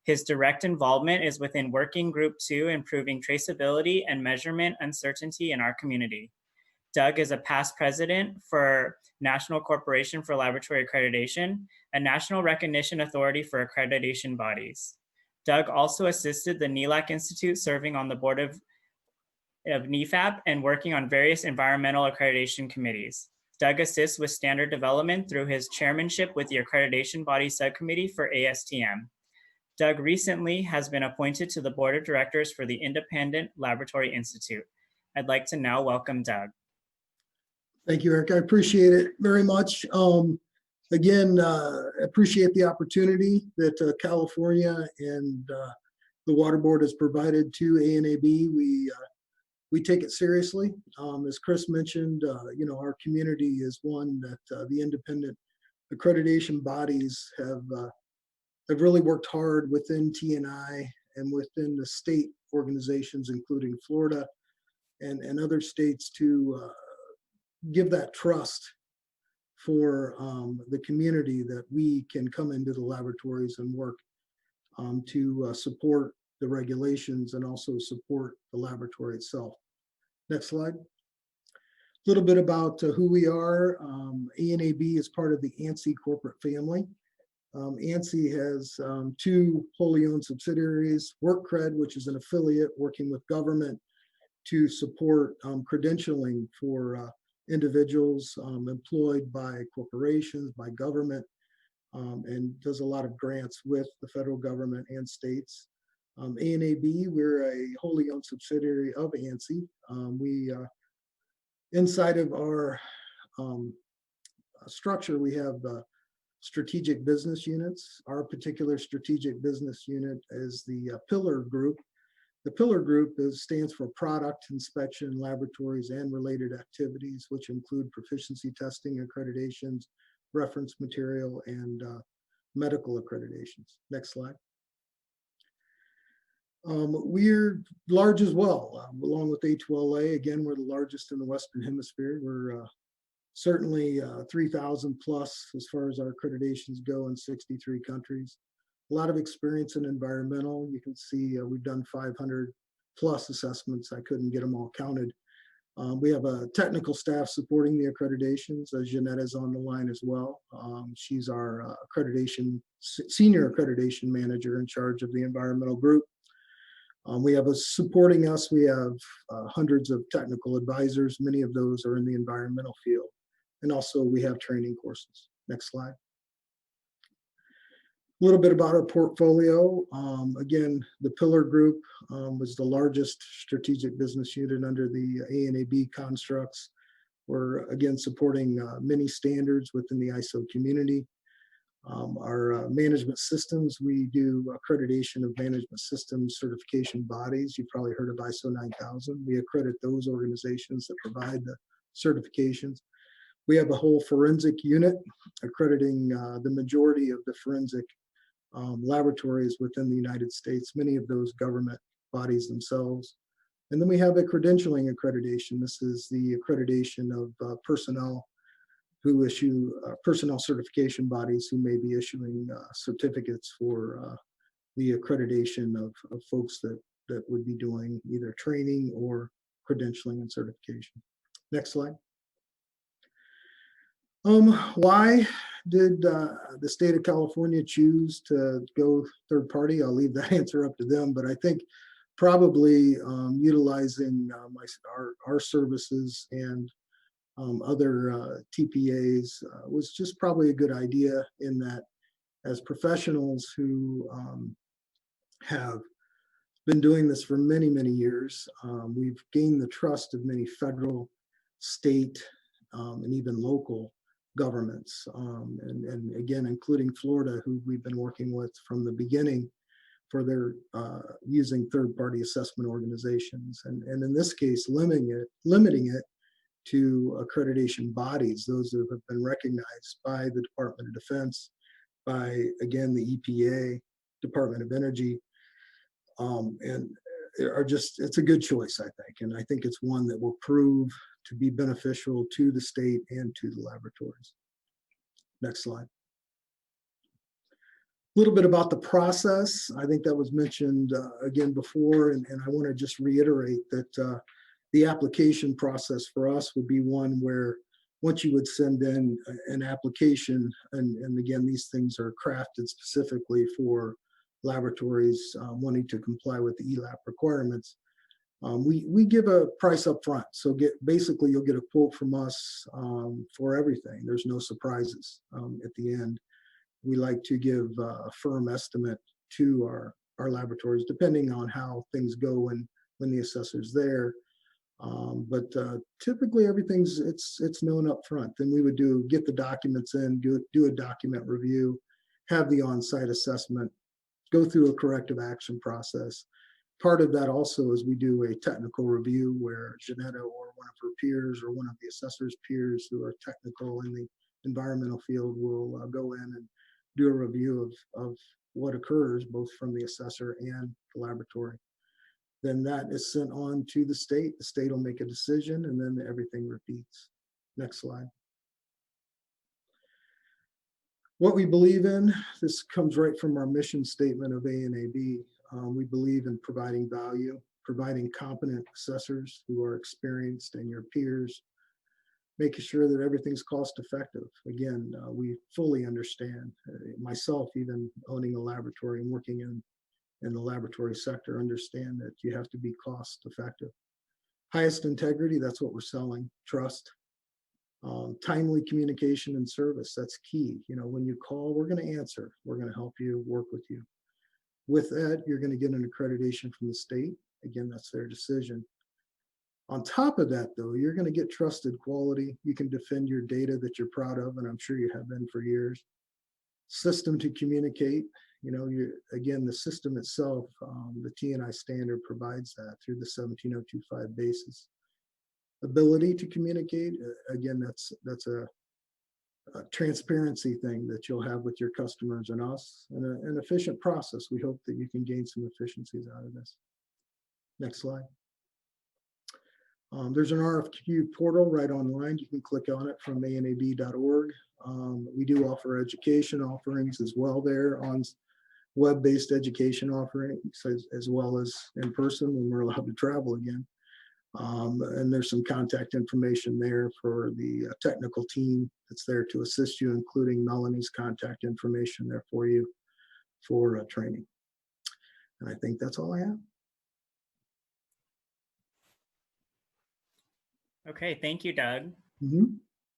His direct involvement is within Working Group 2, improving traceability and measurement uncertainty in our community. Doug is a past president for National Corporation for Laboratory Accreditation, a national recognition authority for accreditation bodies. Doug also assisted the NELAC Institute, serving on the board of NEFAP and working on various environmental accreditation committees. Doug assists with standard development through his chairmanship with the accreditation body subcommittee for ASTM. Doug recently has been appointed to the board of directors for the Independent Laboratory Institute. I'd like to now welcome Doug.
Thank you, Eric. I appreciate it very much. Again, appreciate the opportunity that California and the Water Board has provided to ANAB. We take it seriously. As Chris mentioned, our community is one that the independent accreditation bodies have really worked hard within TNI and within the state organizations, including Florida and other states, to give that trust for the community that we can come into the laboratories and work to support the regulations and also support the laboratory itself. Next slide. A little bit about who we are. ANAB is part of the ANSI corporate family. ANSI has two wholly owned subsidiaries, WorkCred, which is an affiliate working with government to support credentialing for individuals employed by corporations, by government, and does a lot of grants with the federal government and states. ANAB, we're a wholly owned subsidiary of ANSI. Inside of our structure, we have strategic business units. Our particular strategic business unit is the Pillar Group. The Pillar Group stands for Product Inspection, Laboratories, and Related Activities, which include proficiency testing, accreditations, reference material, and medical accreditations. Next slide. We're large as well, along with A2LA. Again, we're the largest in the Western Hemisphere. We're certainly 3,000 plus as far as our accreditations go in 63 countries. A lot of experience in environmental. You can see we've done 500 plus assessments. I couldn't get them all counted. We have a technical staff supporting the accreditations. Jeanette is on the line as well. She's our senior accreditation manager in charge of the environmental group. We have supporting us, we have hundreds of technical advisors. Many of those are in the environmental field. And also we have training courses. Next slide. A little bit about our portfolio. Again, the Pillar Group was the largest strategic business unit under the ANAB constructs. We're again supporting many standards within the ISO community. Our management systems, we do accreditation of management systems certification bodies. You've probably heard of ISO 9000. We accredit those organizations that provide the certifications. We have a whole forensic unit accrediting the majority of the forensic laboratories within the United States, many of those government bodies themselves. And then we have a credentialing accreditation. This is the accreditation of personnel who issue personnel certification bodies who may be issuing certificates for the accreditation of folks that would be doing either training or credentialing and certification. Next slide. Why did the state of California choose to go third party? I'll leave that answer up to them, but I think probably utilizing our services and other TPAs was just probably a good idea, in that as professionals who have been doing this for many, many years, we've gained the trust of many federal, state, and even local governments, and again, including Florida, who we've been working with from the beginning for their using third-party assessment organizations, and in this case, limiting it to accreditation bodies, those that have been recognized by the Department of Defense, by, again, the EPA, Department of Energy, and it's a good choice, I think. And I think it's one that will prove to be beneficial to the state and to the laboratories. Next slide. A little bit about the process. I think that was mentioned again before, and I want to just reiterate that The application process for us would be one where once you would send in an application, and again, these things are crafted specifically for laboratories wanting to comply with the ELAP requirements. We give a price up front. So basically you'll get a quote from us for everything. There's no surprises at the end. We like to give a firm estimate to our laboratories, depending on how things go when the assessor's there. But typically everything's it's known up front. Then we would get the documents in, do a document review, have the on-site assessment, go through a corrective action process. Part of that also is we do a technical review where Janetta or one of her peers or one of the assessor's peers who are technical in the environmental field will go in and do a review of what occurs both from the assessor and the laboratory. Then that is sent on to the state. The state will make a decision and then everything repeats. Next slide. What we believe in, this comes right from our mission statement of ANAB. We believe in providing value, providing competent assessors who are experienced and your peers, making sure that everything's cost effective. Again, we fully understand, myself even owning a laboratory and working in the laboratory sector, understand that you have to be cost effective. Highest integrity, that's what we're selling. Trust. Timely communication and service, that's key. You know, when you call, we're going to answer. We're going to help you, work with you. With that, you're going to get an accreditation from the state. Again, that's their decision. On top of that, though, you're going to get trusted quality. You can defend your data that you're proud of, and I'm sure you have been for years. System to communicate. You know, again, the system itself, the T&I standard provides that through the 17025 basis. Ability to communicate, again, that's a transparency thing that you'll have with your customers and us, and an efficient process. We hope that you can gain some efficiencies out of this. Next slide. There's an RFQ portal right online. You can click on it from anab.org. We do offer education offerings as well there on web-based education offerings, as well as in person when we're allowed to travel again. And there's some contact information there for the technical team that's there to assist you, including Melanie's contact information there for you for training. And I think that's all I have.
Okay, thank you, Doug.
Mm-hmm.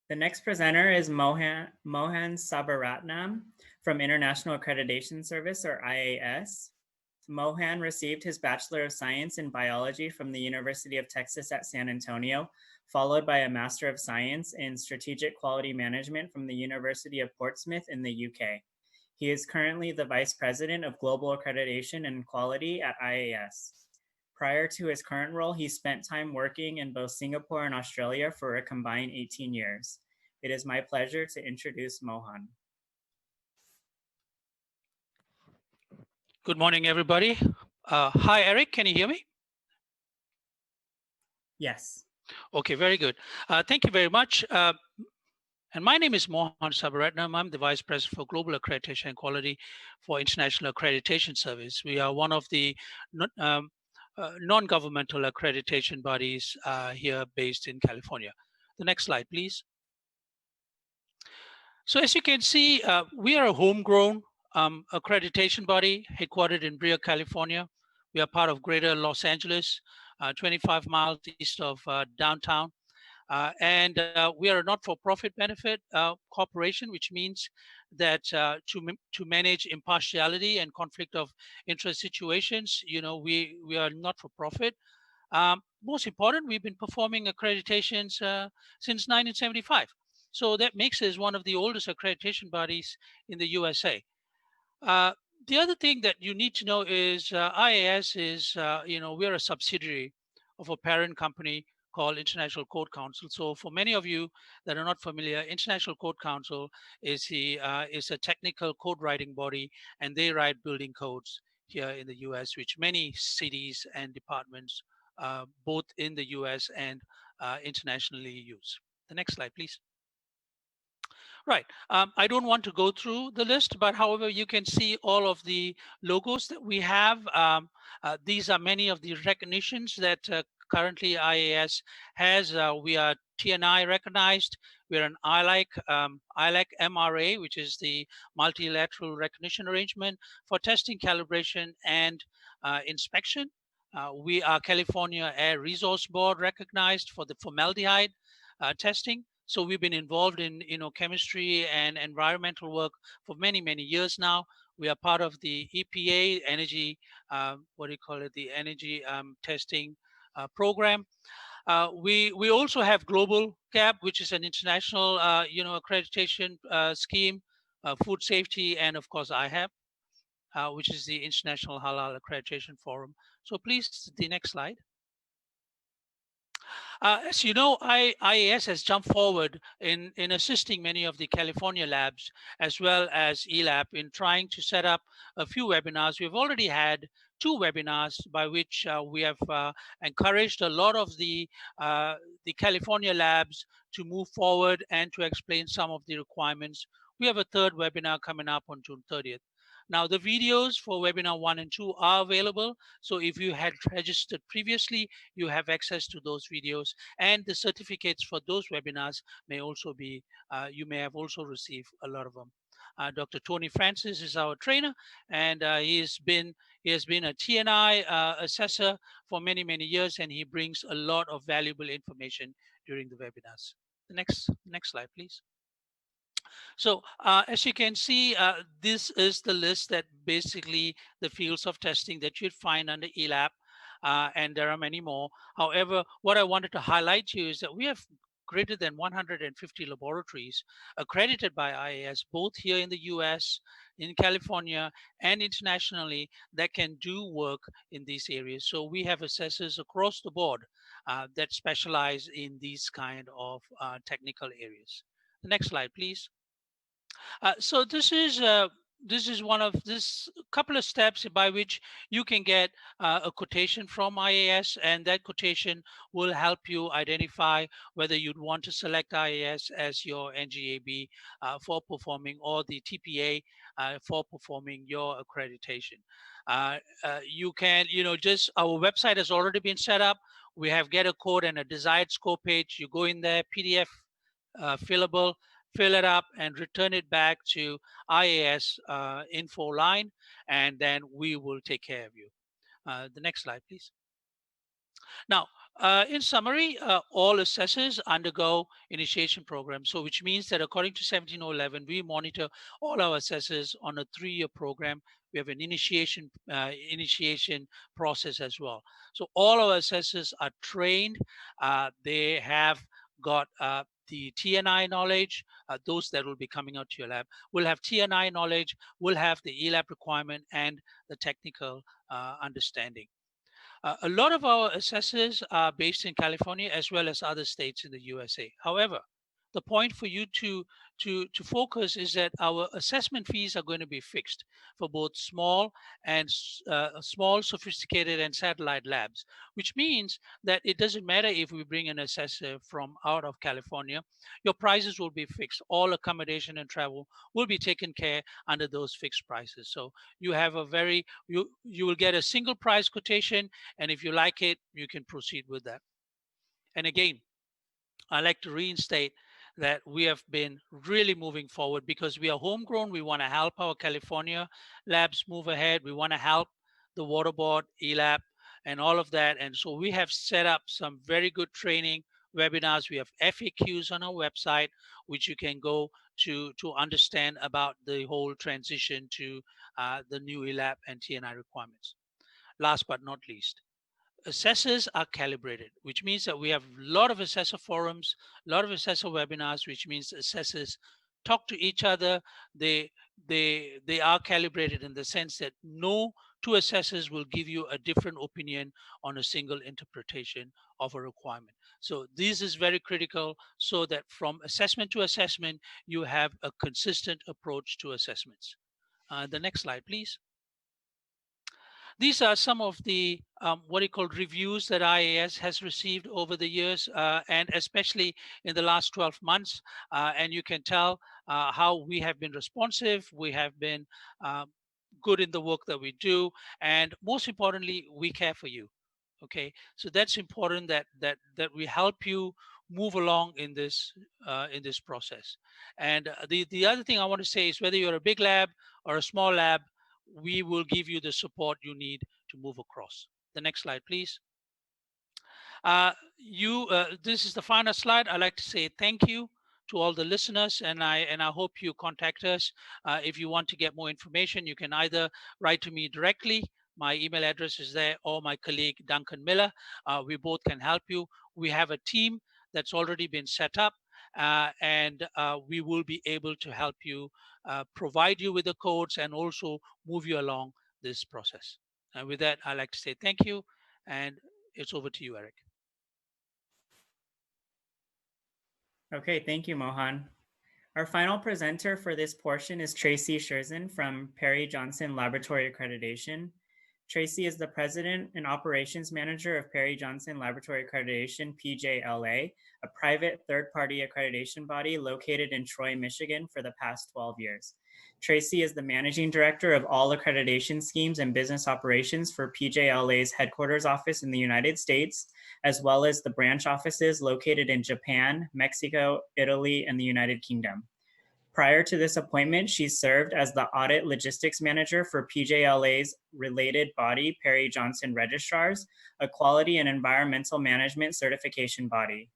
The next presenter is Mohan Sabaratnam from International Accreditation Service, or IAS. Mohan received his Bachelor of Science in Biology from the University of Texas at San Antonio, followed by a Master of Science in Strategic Quality Management from the University of Portsmouth in the UK. He is currently the Vice President of Global Accreditation and Quality at IAS. Prior to his current role, he spent time working in both Singapore and Australia for a combined 18 years. It is my pleasure to introduce Mohan.
Good morning, everybody. Hi, Eric, can you hear me?
Yes.
Okay, very good. Thank you very much. And my name is Mohan Sabaratnam. I'm the Vice President for Global Accreditation and Quality for International Accreditation Service. We are one of the non-governmental accreditation bodies here based in California. The next slide, please. So as you can see, we are a homegrown accreditation body headquartered in Brea, California. We are part of Greater Los Angeles, 25 miles east of downtown. And we are a not-for-profit benefit corporation, which means that to manage impartiality and conflict of interest situations, you know, we are not-for-profit. Most important, we've been performing accreditations since 1975. So that makes us one of the oldest accreditation bodies in the USA. The other thing that you need to know is IAS is, you know, we're a subsidiary of a parent company called International Code Council. So for many of you that are not familiar, International Code Council is a technical code writing body, and they write building codes here in the US, which many cities and departments, both in the US and internationally use. The next slide, please. Right. I don't want to go through the list, but however, you can see all of the logos that we have. These are many of the recognitions that Currently, IAS has, we are TNI recognized. We're an ILAC MRA, which is the multilateral recognition arrangement for testing, calibration, and inspection. We are California Air Resource Board recognized for the formaldehyde testing. So we've been involved in chemistry and environmental work for many, many years now. We are part of the EPA energy, the energy testing program. We also have Global CAP, which is an international accreditation scheme, food safety, and of course IHAP, which is the International Halal Accreditation Forum. So please, the next slide. As you know, IAS has jumped forward in assisting many of the California labs as well as ELAP in trying to set up a few webinars. We've already had 2 webinars by which we have encouraged a lot of the California labs to move forward and to explain some of the requirements. We have a 3rd webinar coming up on June 30th. Now, the videos for webinar 1 and 2 are available. So if you had registered previously, you have access to those videos, and the certificates for those webinars may also be, you may have also received a lot of them. Dr. Tony Francis is our trainer, and he has been a TNI assessor for many, many years, and he brings a lot of valuable information during the webinars. The next slide, please. So as you can see, this is the list that basically the fields of testing that you'd find under ELAP, and there are many more. However, what I wanted to highlight to you is that we have greater than 150 laboratories accredited by IAS, both here in the US, in California, and internationally, that can do work in these areas. So we have assessors across the board that specialize in these kind of technical areas. The next slide, please. So this is one of this couple of steps by which you can get a quotation from IAS, and that quotation will help you identify whether you'd want to select IAS as your NGAB for performing, or the TPA for performing your accreditation. You can, just our website has already been set up. We have get a code and a desired score page. You go in there, PDF fillable, fill it up and return it back to IAS info line, and then we will take care of you. The next slide, please. Now, in summary, all assessors undergo initiation programs. So which means that according to 17011, we monitor all our assessors on a 3-year program. We have an initiation process as well. So all our assessors are trained. They have got the TNI knowledge. Those that will be coming out to your lab will have TNI knowledge, will have the ELAP requirement and the technical understanding. A lot of our assessors are based in California as well as other states in the USA. However, the point for you to focus is that our assessment fees are going to be fixed for both small, sophisticated, and satellite labs, which means that it doesn't matter if we bring an assessor from out of California, your prices will be fixed. All accommodation and travel will be taken care under those fixed prices. So you have you will get a single price quotation, and if you like it, you can proceed with that. And again, I like to reinstate that we have been really moving forward because we are homegrown. We want to help our California labs move ahead. We want to help the water board, ELAP, and all of that. And so we have set up some very good training webinars. We have FAQs on our website, which you can go to understand about the whole transition to the new ELAP and TNI requirements. Last but not least, assessors are calibrated, which means that we have a lot of assessor forums, a lot of assessor webinars, which means assessors talk to each other. They are calibrated in the sense that no 2 assessors will give you a different opinion on a single interpretation of a requirement. So this is very critical, so that from assessment to assessment, you have a consistent approach to assessments. The next slide, please. These are some of the what you call reviews that IAS has received over the years, and especially in the last 12 months. And you can tell how we have been responsive. We have been good in the work that we do. And most importantly, we care for you. Okay, so that's important that we help you move along in this process. And the other thing I want to say is whether you're a big lab or a small lab, we will give you the support you need to move across. The next slide, please. This is the final slide. I'd like to say thank you to all the listeners, and I hope you contact us if you want to get more information. You can either write to me directly. My email address is there, or my colleague Duncan Miller. We both can help you. We have a team that's already been set up, and we will be able to help you, provide you with the codes, and also move you along this process. And with that, I'd like to say thank you, and it's over to you, Eric.
Okay, thank you, Mohan. Our final presenter for this portion is Tracy Scherzen from Perry Johnson Laboratory Accreditation. Tracy is the President and Operations Manager of Perry Johnson Laboratory Accreditation, PJLA, a private third-party accreditation body located in Troy, Michigan for the past 12 years. Tracy is the Managing Director of all accreditation schemes and business operations for PJLA's headquarters office in the United States, as well as the branch offices located in Japan, Mexico, Italy, and the United Kingdom. Prior to this appointment, she served as the Audit Logistics Manager for PJLA's related body, Perry Johnson Registrars, a quality and environmental management certification body.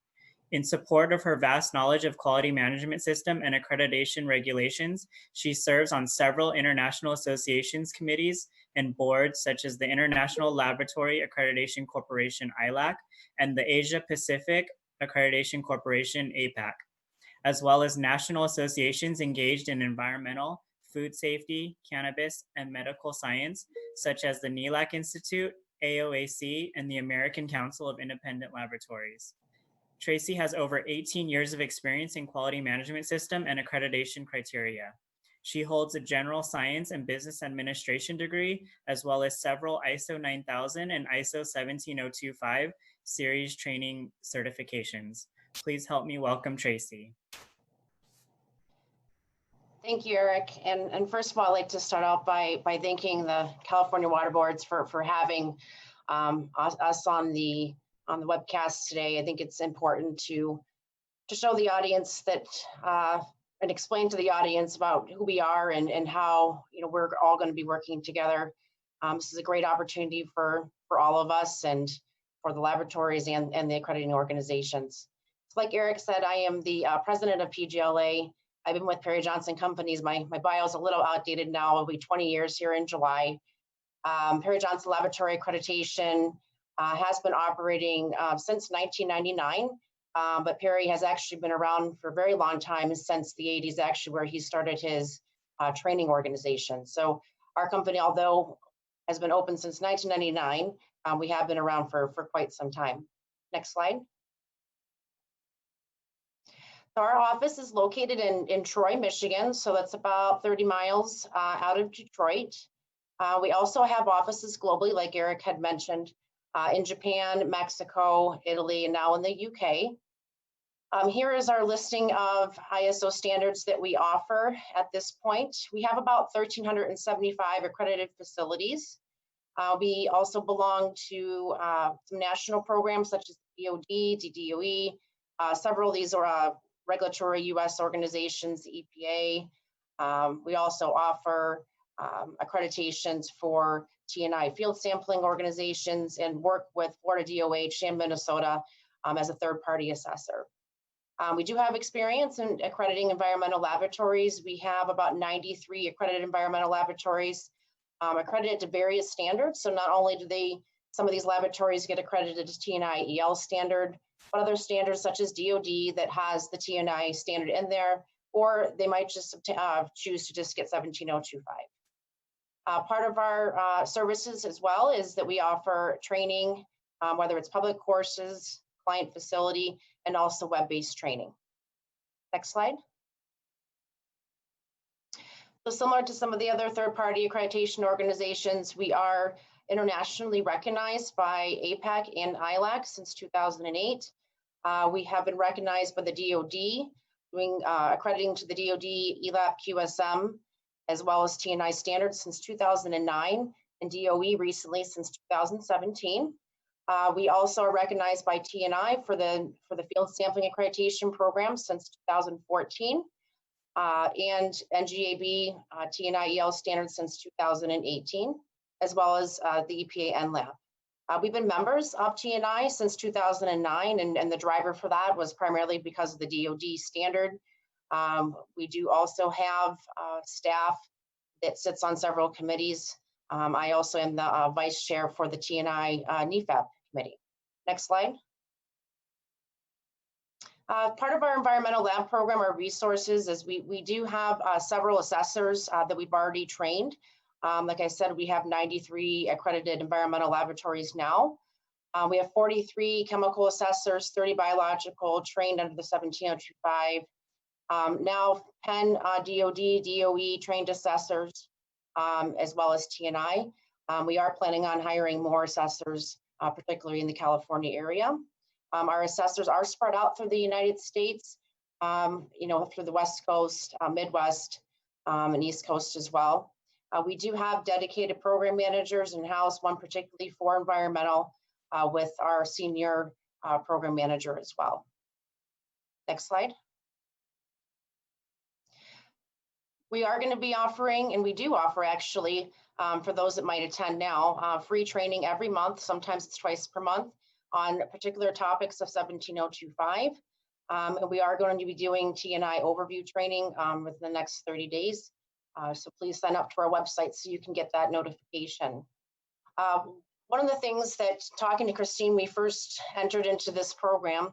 In support of her vast knowledge of quality management system and accreditation regulations, she serves on several international associations committees and boards such as the International Laboratory Accreditation Corporation, ILAC, and the Asia Pacific Accreditation Corporation, APAC, as well as national associations engaged in environmental, food safety, cannabis, and medical science, such as the NELAC Institute, AOAC, and the American Council of Independent Laboratories. Tracy has over 18 years of experience in quality management system and accreditation criteria. She holds a general science and business administration degree, as well as several ISO 9000 and ISO 17025 series training certifications. Please help me welcome Tracy.
Thank you, Eric. And first of all, I'd like to start off by thanking the California Water Boards for having us on the webcast today. I think it's important to show the audience that and explain to the audience about who we are and how we're all going to be working together. This is a great opportunity for all of us and for the laboratories and the accrediting organizations. So like Eric said, I am the president of PGLA. I've been with Perry Johnson Companies. My bio is a little outdated now. It'll be 20 years here in July. Perry Johnson Laboratory Accreditation has been operating since 1999, but Perry has actually been around for a very long time, since the 80s, actually, where he started his training organization. So our company, although has been open since 1999, we have been around for quite some time. Next slide. So our office is located in Troy, Michigan, so that's about 30 miles out of Detroit. We also have offices globally, like Eric had mentioned, in Japan, Mexico, Italy, and now in the UK. Here is our listing of ISO standards that we offer at this point. We have about 1,375 accredited facilities. We also belong to some national programs such as DOD, DDOE. Several of these are regulatory US organizations, the EPA. We also offer accreditations for T&I field sampling organizations and work with Florida DOH and Minnesota as a third-party assessor. We do have experience in accrediting environmental laboratories. We have about 93 accredited environmental laboratories accredited to various standards. So not only do some of these laboratories get accredited to T&I EL standard, but other standards such as DOD that has the T&I standard in there, or they might just choose to just get 17025. Part of our services as well is that we offer training, whether it's public courses, client facility, and also web-based training. Next slide. So similar to some of the other third-party accreditation organizations, we are internationally recognized by APAC and ILAC since 2008. We have been recognized by the DOD, doing accrediting to the DOD ELAP QSM, as well as T&I standards since 2009, and DOE recently since 2017. We also are recognized by TNI for the field sampling accreditation program since 2014, and NGAB TNI EL standards since 2018, as well as the EPA NLAB. We've been members of TNI since 2009, and the driver for that was primarily because of the DoD standard. We do also have staff that sits on several committees. I also am the vice chair for the TNI NEFAB committee. Next slide. Part of our environmental lab program, our resources, is we do have several assessors that we've already trained. Like I said, we have 93 accredited environmental laboratories now. We have 43 chemical assessors, 30 biological trained under the 17025. Now 10 DoD, DOE trained assessors, as well as TNI. We are planning on hiring more assessors, particularly in the California area. Our assessors are spread out through the United States, through the West Coast, Midwest, and East Coast as well. We do have dedicated program managers in-house, one particularly for environmental, with our senior program manager as well. Next slide. We are going to be offering, and we do offer actually, for those that might attend now, free training every month, sometimes it's twice per month, on particular topics of 17025. And we are going to be doing TNI overview training within the next 30 days. So please sign up to our website so you can get that notification. One of the things that, talking to Christine, we first entered into this program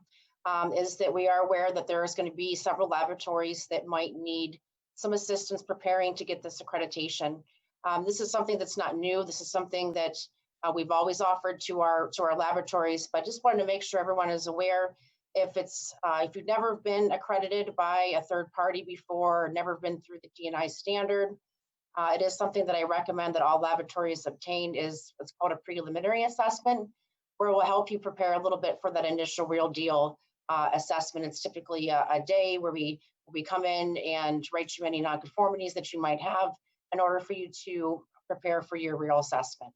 is that we are aware that there is going to be several laboratories that might need some assistance preparing to get this accreditation. This is something that's not new. This is something that we've always offered to our laboratories, but just wanted to make sure everyone is aware. If you've never been accredited by a third party before, never been through the TNI standard, it is something that I recommend that all laboratories obtain. Is what's called a preliminary assessment, where it will help you prepare a little bit for that initial real deal assessment. It's typically a day where we come in and write you any nonconformities that you might have in order for you to prepare for your real assessment.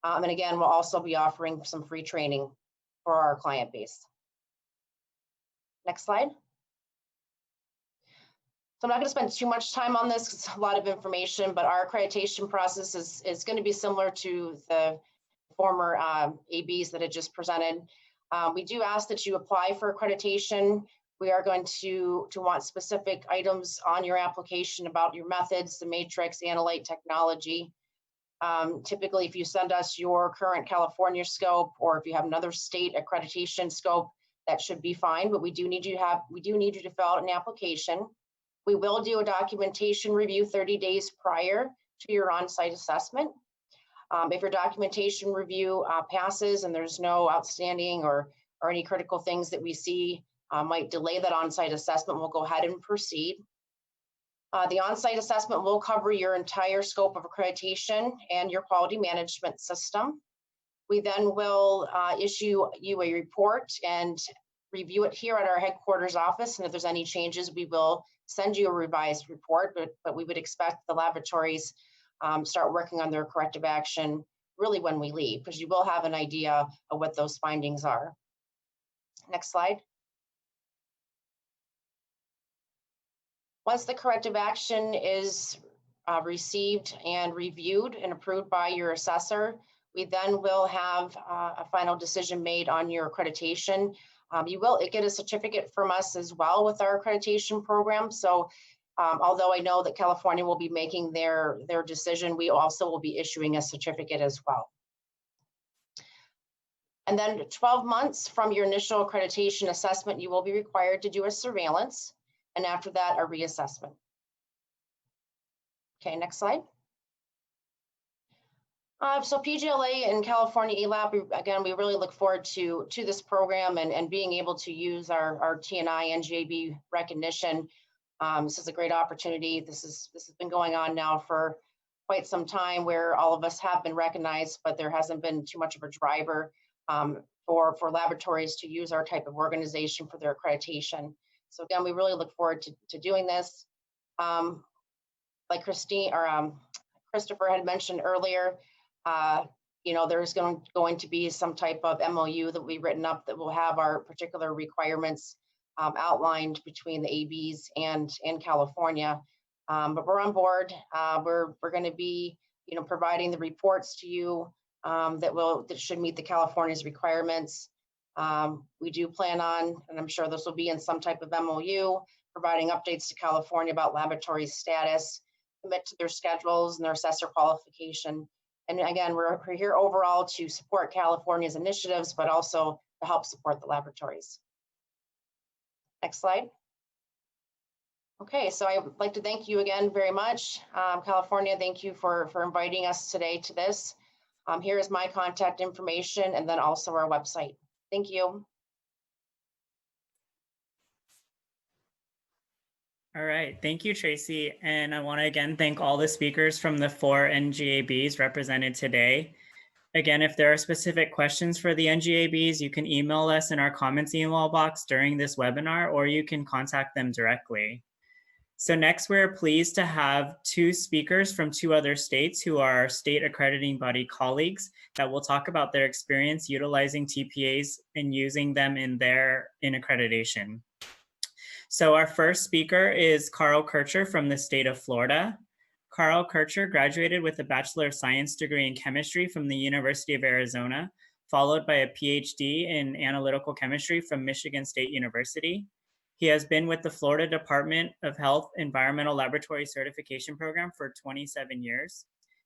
And again, we'll also be offering some free training for our client base. Next slide. So I'm not going to spend too much time on this. It's a lot of information, but our accreditation process is going to be similar to the former ABs that I just presented. We do ask that you apply for accreditation. We are going to want specific items on your application about your methods, the matrix, analyte technology. Typically, if you send us your current California scope, or if you have another state accreditation scope, that should be fine. But we do need you to fill out an application. We will do a documentation review 30 days prior to your on-site assessment. If your documentation review passes and there's no outstanding or any critical things that we see might delay that on-site assessment, we'll go ahead and proceed. The on-site assessment will cover your entire scope of accreditation and your quality management system. We then will issue you a report and review it here at our headquarters office. And if there's any changes, we will send you a revised report, but we would expect the laboratories start working on their corrective action really when we leave, because you will have an idea of what those findings are. Next slide. Once the corrective action is received and reviewed and approved by your assessor, we then will have a final decision made on your accreditation. You will get a certificate from us as well with our accreditation program. So although I know that California will be making their decision, we also will be issuing a certificate as well. And then 12 months from your initial accreditation assessment, you will be required to do a surveillance. And after that, a reassessment. Okay, next slide. So PGLA and California ELAP, again, we really look forward to this program and being able to use our TNI NGAB recognition. This is a great opportunity. This has been going on now for quite some time, where all of us have been recognized, but there hasn't been too much of a driver for laboratories to use our type of organization for their accreditation. So again, we really look forward to doing this. Like Christine or Christopher had mentioned earlier, there's going to be some type of MOU that we written up that will have our particular requirements outlined between the ABs and California. But we're on board. We're going to be, providing the reports to you that should meet the California's requirements. We do plan on, and I'm sure this will be in some type of MOU, providing updates to California about laboratory status, commit to their schedules and their assessor qualification. And again, we're here overall to support California's initiatives, but also to help support the laboratories. Next slide. Okay, so I would like to thank you again very much. California, thank you for inviting us today to this. Here is my contact information and then also our website. Thank you.
All right, thank you, Tracy. And I want to again thank all the speakers from the 4 NGABs represented today. Again, if there are specific questions for the NGABs, you can email us in our comments email box during this webinar, or you can contact them directly. So next, we're pleased to have 2 speakers from 2 other states who are our state accrediting body colleagues that will talk about their experience utilizing TPAs and using them in accreditation. So our first speaker is Carl Kircher from the state of Florida. Carl Kircher graduated with a Bachelor of Science degree in chemistry from the University of Arizona, followed by a PhD in analytical chemistry from Michigan State University. He has been with the Florida Department of Health Environmental Laboratory Certification Program for 27 years.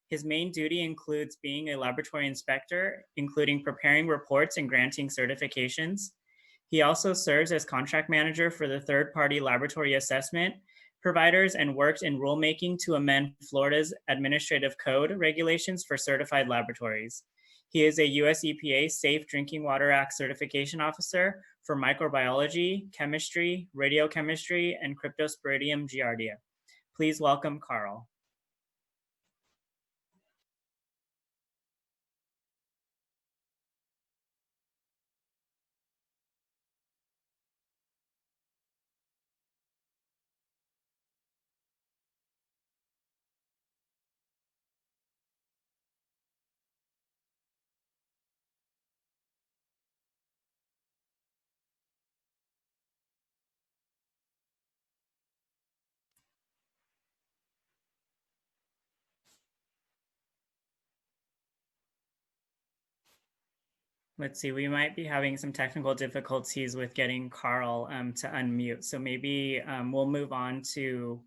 His main duty includes being a laboratory inspector, including preparing reports and granting certifications. He also serves as contract manager for the third-party laboratory assessment providers and worked in rulemaking to amend Florida's administrative code regulations for certified laboratories. He is a US EPA Safe Drinking Water Act certification officer for microbiology, chemistry, radiochemistry, and cryptosporidium giardia. Please welcome Carl. Let's see, we might be having some technical difficulties with getting Carl to unmute. So maybe we'll move on to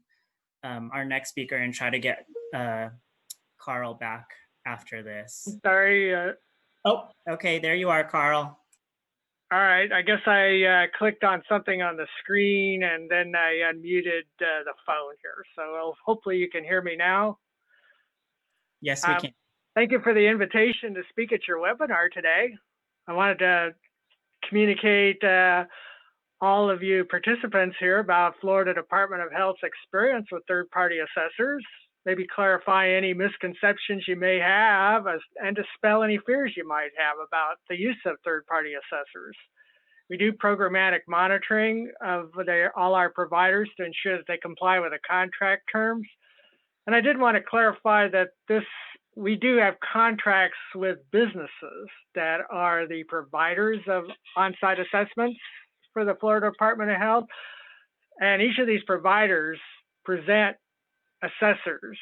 our next speaker and try to get Carl back after this.
Sorry.
Oh, okay, there you are, Carl.
All right, I guess I clicked on something on the screen and then I unmuted the phone here. So hopefully you can hear me now.
Yes, we can.
Thank you for the invitation to speak at your webinar today. I wanted to communicate all of you participants here about Florida Department of Health's experience with third-party assessors, maybe clarify any misconceptions you may have and dispel any fears you might have about the use of third-party assessors. We do programmatic monitoring of all our providers to ensure that they comply with the contract terms. And I did want to clarify that we do have contracts with businesses that are the providers of on-site assessments for the Florida Department of Health. And each of these providers present assessors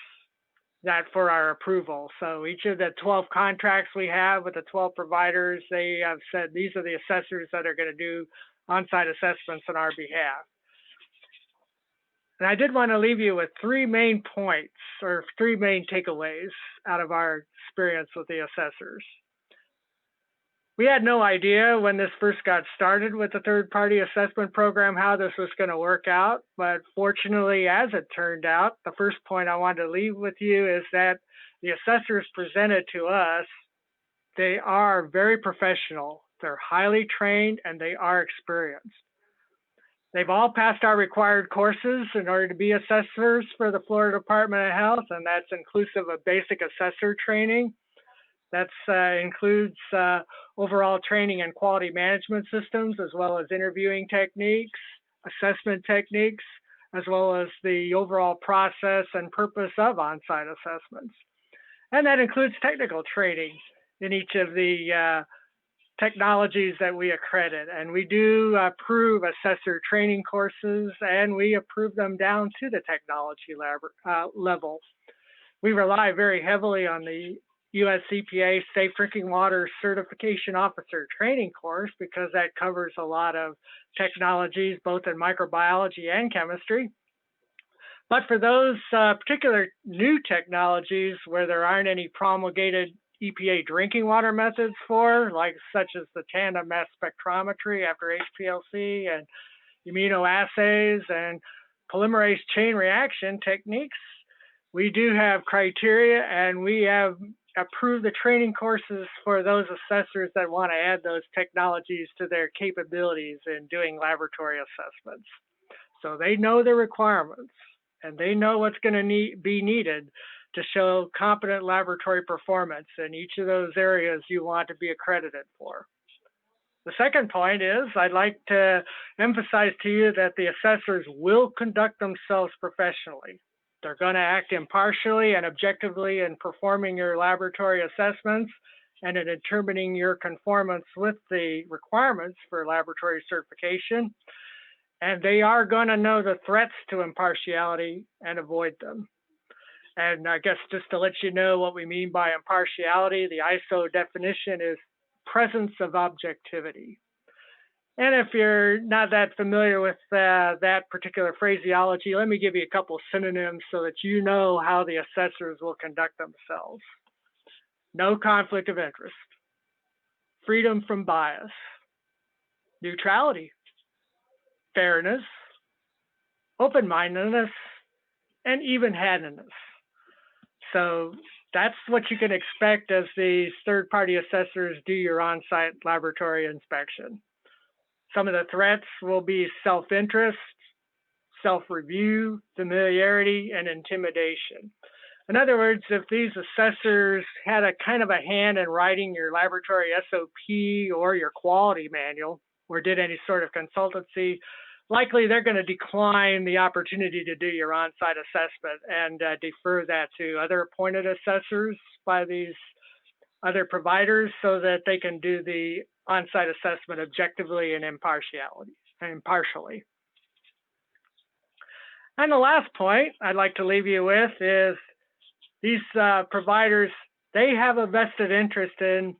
that for our approval. So each of the 12 contracts we have with the 12 providers, they have said these are the assessors that are going to do on-site assessments on our behalf. And I did want to leave you with 3 main points or 3 main takeaways out of our experience with the assessors. We had no idea when this first got started with the third-party assessment program how this was going to work out. But fortunately, as it turned out, the first point I wanted to leave with you is that the assessors presented to us, they are very professional, they're highly trained, and they are experienced. They've all passed our required courses in order to be assessors for the Florida Department of Health, and that's inclusive of basic assessor training. That includes overall training in quality management systems, as well as interviewing techniques, assessment techniques, as well as the overall process and purpose of on-site assessments. And that includes technical training in each of the technologies that we accredit. And we do approve assessor training courses, and we approve them down to the technology level. We rely very heavily on the US EPA Safe Drinking Water Certification Officer Training course because that covers a lot of technologies, both in microbiology and chemistry. But for those particular new technologies where there aren't any promulgated EPA drinking water methods for, like such as the tandem mass spectrometry after HPLC and immunoassays and polymerase chain reaction techniques, we do have criteria, and we have approved the training courses for those assessors that want to add those technologies to their capabilities in doing laboratory assessments. So they know the requirements, and they know what's going to be needed to show competent laboratory performance in each of those areas you want to be accredited for. The second point is I'd like to emphasize to you that the assessors will conduct themselves professionally. They're going to act impartially and objectively in performing your laboratory assessments and in determining your conformance with the requirements for laboratory certification. And they are going to know the threats to impartiality and avoid them. And I guess just to let you know what we mean by impartiality, the ISO definition is presence of objectivity. And if you're not that familiar with that particular phraseology, let me give you a couple synonyms so that you know how the assessors will conduct themselves. No conflict of interest, freedom from bias, neutrality, fairness, open-mindedness, and even-handedness. So that's what you can expect as these third-party assessors do your on-site laboratory inspection. Some of the threats will be self-interest, self-review, familiarity, and intimidation. In other words, if these assessors had a kind of a hand in writing your laboratory SOP or your quality manual, or did any sort of consultancy, likely they're going to decline the opportunity to do your on-site assessment and defer that to other appointed assessors by these other providers so that they can do the on-site assessment objectively and impartially. And the last point I'd like to leave you with is these providers, they have a vested interest in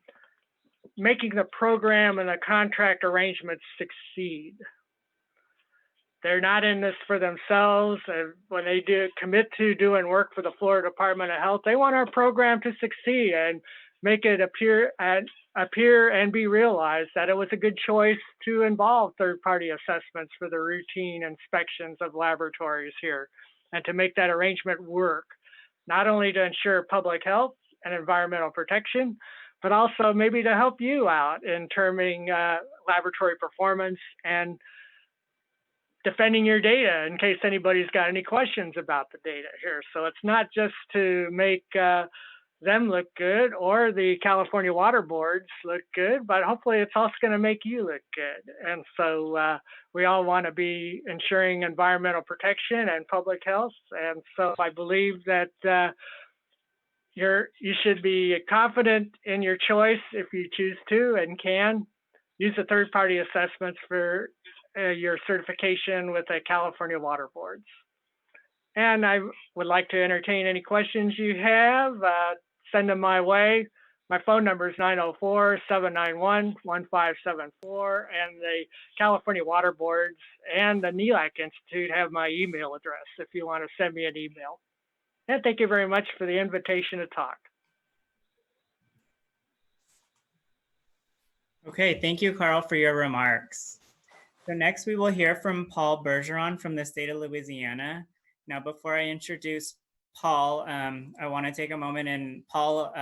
making the program and the contract arrangements succeed. They're not in this for themselves. And when they do commit to doing work for the Florida Department of Health, they want our program to succeed and make it appear and be realized that it was a good choice to involve third-party assessments for the routine inspections of laboratories here, and to make that arrangement work, not only to ensure public health and environmental protection, but also maybe to help you out in determining laboratory performance and defending your data in case anybody's got any questions about the data here. So it's not just to make them look good or the California water boards look good, but hopefully it's also going to make you look good. And so we all want to be ensuring environmental protection and public health. And so I believe that you should be confident in your choice if you choose to and can use the third-party assessments for your certification with the California water boards. And I would like to entertain any questions you have. Send them my way. My phone number is 904-791-1574, and the California Water Boards and the ELAC Institute have my email address if you want to send me an email. And thank you very much for the invitation to talk.
Okay, thank you, Carl, for your remarks. So next we will hear from Paul Bergeron from the state of Louisiana. Now, before I introduce Paul, I want to take a moment, and Paul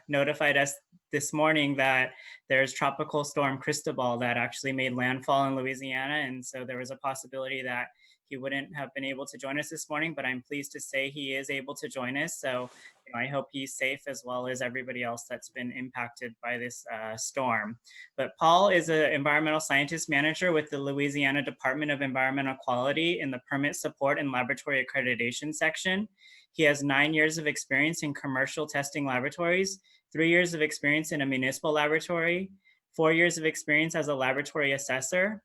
notified us this morning that there's Tropical Storm Cristobal that actually made landfall in Louisiana, and so there was a possibility that he wouldn't have been able to join us this morning, but I'm pleased to say he is able to join us. So I hope he's safe, as well as everybody else that's been impacted by this storm. But Paul is an environmental scientist manager with the Louisiana Department of Environmental Quality in the Permit Support and Laboratory Accreditation section. He has 9 years of experience in commercial testing laboratories, 3 years of experience in a municipal laboratory, 4 years of experience as a laboratory assessor,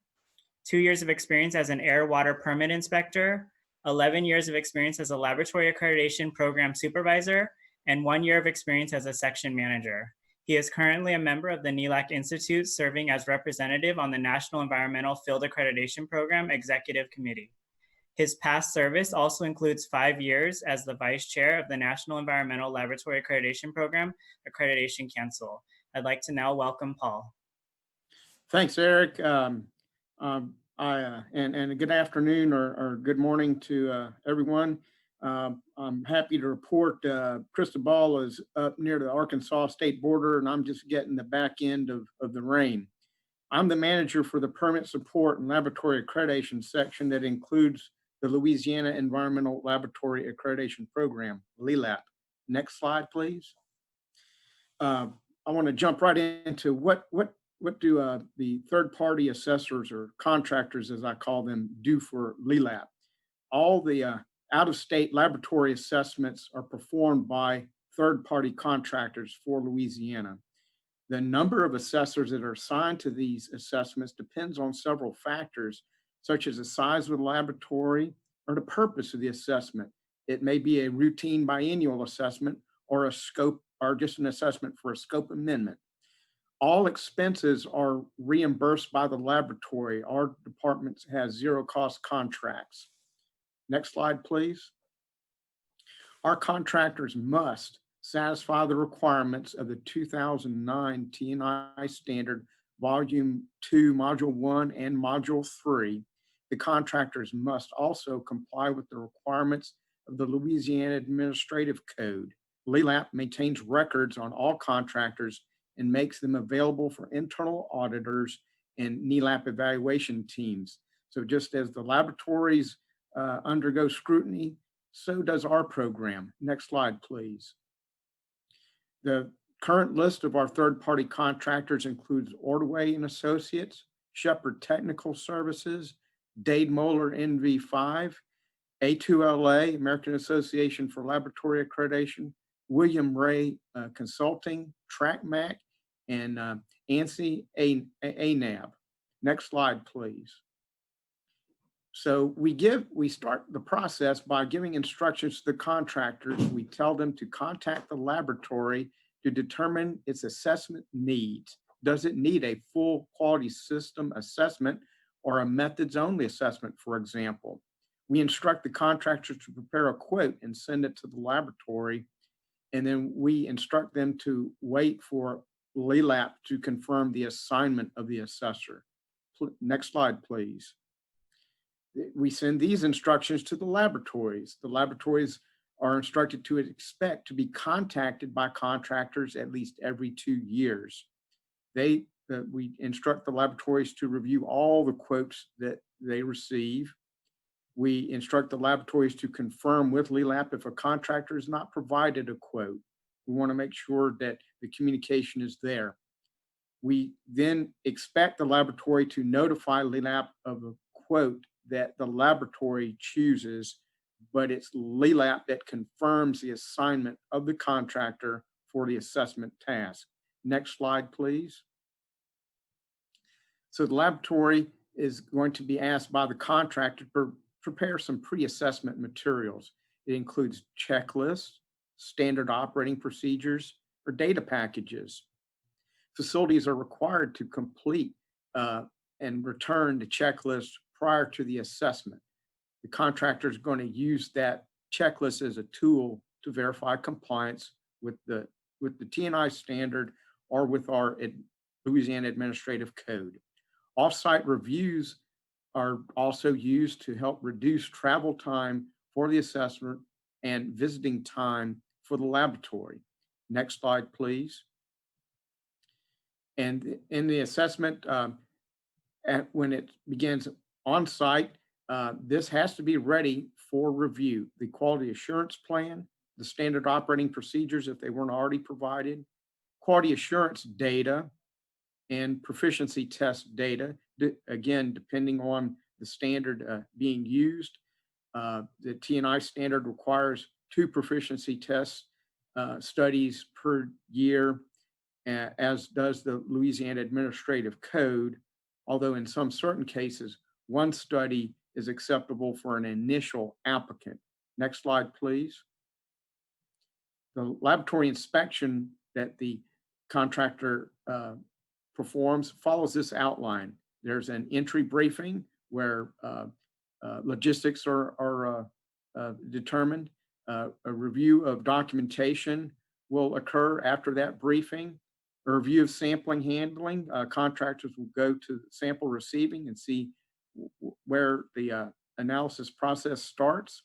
2 years of experience as an air water permit inspector, 11 years of experience as a laboratory accreditation program supervisor, and 1 year of experience as a section manager. He is currently a member of the NELAC Institute, serving as representative on the National Environmental Field Accreditation Program Executive Committee. His past service also includes 5 years as the vice chair of the National Environmental Laboratory Accreditation Program Accreditation Council. I'd like to now welcome Paul.
Thanks, Eric. And good afternoon or good morning to everyone. I'm happy to report Cristobal is up near the Arkansas state border, and I'm just getting the back end of the rain. I'm the manager for the Permit Support and Laboratory Accreditation section that includes the Louisiana Environmental Laboratory Accreditation Program, ELAP. Next slide, please. I want to jump right into what do the third-party assessors, or contractors, as I call them, do for ELAP. All the out-of-state laboratory assessments are performed by third-party contractors for Louisiana. The number of assessors that are assigned to these assessments depends on several factors, such as the size of the laboratory or the purpose of the assessment. It may be a routine biennial assessment or a scope, or just an assessment for a scope amendment. All expenses are reimbursed by the laboratory. Our department has zero-cost contracts. Next slide, please. Our contractors must satisfy the requirements of the 2009 T&I Standard Volume 2, Module 1 and Module 3. The contractors must also comply with the requirements of the Louisiana Administrative Code. ELAP maintains records on all contractors and makes them available for internal auditors and NELAP evaluation teams. So just as the laboratories undergo scrutiny, so does our program. Next slide, please. The current list of our third-party contractors includes Ordway and Associates, Shepherd Technical Services, Dade Moeller NV5, A2LA, American Association for Laboratory Accreditation, William Ray Consulting, TrackMac, and ANSI ANAB. Next slide, please. So we start the process by giving instructions to the contractors. We tell them to contact the laboratory to determine its assessment needs. Does it need a full quality system assessment or a methods only assessment, for example? We instruct the contractors to prepare a quote and send it to the laboratory. And then we instruct them to wait for ELAP to confirm the assignment of the assessor. Next slide, please. We send these instructions to the laboratories. The laboratories are instructed to expect to be contacted by contractors at least every 2 years. We instruct the laboratories to review all the quotes that they receive. We instruct the laboratories to confirm with ELAP if a contractor has not provided a quote. We want to make sure that the communication is there. We then expect the laboratory to notify ELAP of a quote that the laboratory chooses, but it's ELAP that confirms the assignment of the contractor for the assessment task. Next slide, please. So the laboratory is going to be asked by the contractor to prepare some pre-assessment materials. It includes checklists, standard operating procedures, or data packages. Facilities are required to complete and return the checklist prior to the assessment. The contractor is going to use that checklist as a tool to verify compliance with the T&I standard or with our Louisiana Administrative Code. Off-site reviews are also used to help reduce travel time for the assessment and visiting time for the laboratory. Next slide, please. And in the assessment, when it begins on-site, this has to be ready for review. The quality assurance plan, the standard operating procedures if they weren't already provided, quality assurance data, and proficiency test data, again, depending on the standard being used. The T&I standard requires 2 proficiency test studies per year, as does the Louisiana Administrative Code, although in some certain cases, 1 study is acceptable for an initial applicant. Next slide, please. The laboratory inspection that the contractor performs follows this outline. There's an entry briefing where logistics are determined. A review of documentation will occur after that briefing. A review of sampling handling. Contractors will go to sample receiving and see where the analysis process starts.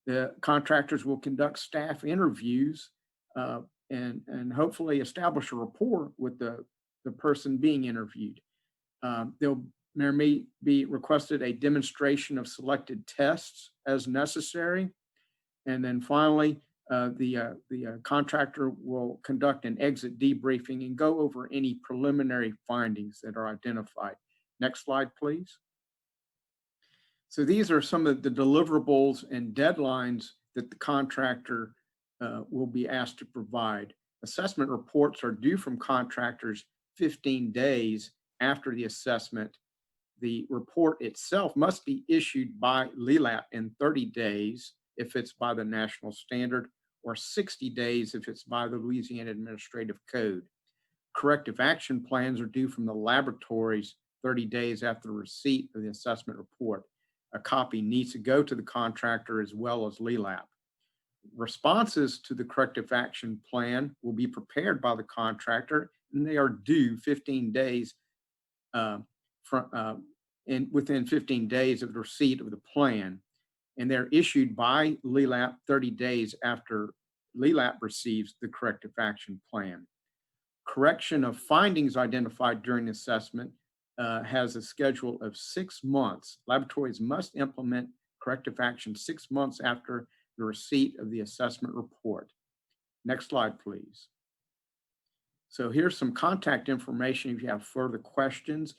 The contractors will conduct staff interviews and hopefully establish a rapport with the person being interviewed. There may be requested a demonstration of selected tests as necessary. And then finally, the contractor will conduct an exit debriefing and go over any preliminary findings that are identified. Next slide, please. So these are some of the deliverables and deadlines that the contractor will be asked to provide. Assessment reports are due from contractors 15 days after the assessment. The report itself must be issued by ELAP in 30 days if it's by the national standard, or 60 days if it's by the Louisiana Administrative Code. Corrective action plans are due from the laboratories 30 days after receipt of the assessment report. A copy needs to go to the contractor as well as ELAP. Responses to the corrective action plan will be prepared by the contractor, and they are due 15 days within 15 days of the receipt of the plan. And they're issued by ELAP 30 days after ELAP receives the corrective action plan. Correction of findings identified during assessment has a schedule of 6 months. Laboratories must implement corrective action 6 months after the receipt of the assessment report. Next slide, please. So here's some contact information if you have further questions.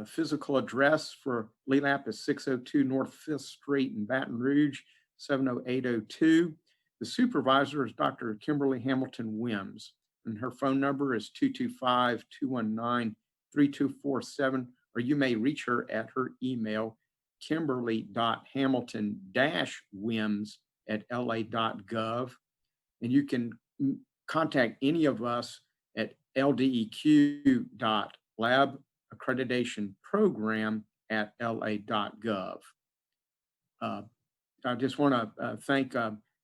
Physical address for ELAP is 602 North 5th Street in Baton Rouge, 70802. The supervisor is Dr. Kimberly Hamilton Wims, and her phone number is 225-219-3247, or you may reach her at her email, kimberly.hamilton-wims@la.gov. And you can contact any of us at ldEQ.labaccreditationprogram@la.gov. I just want to thank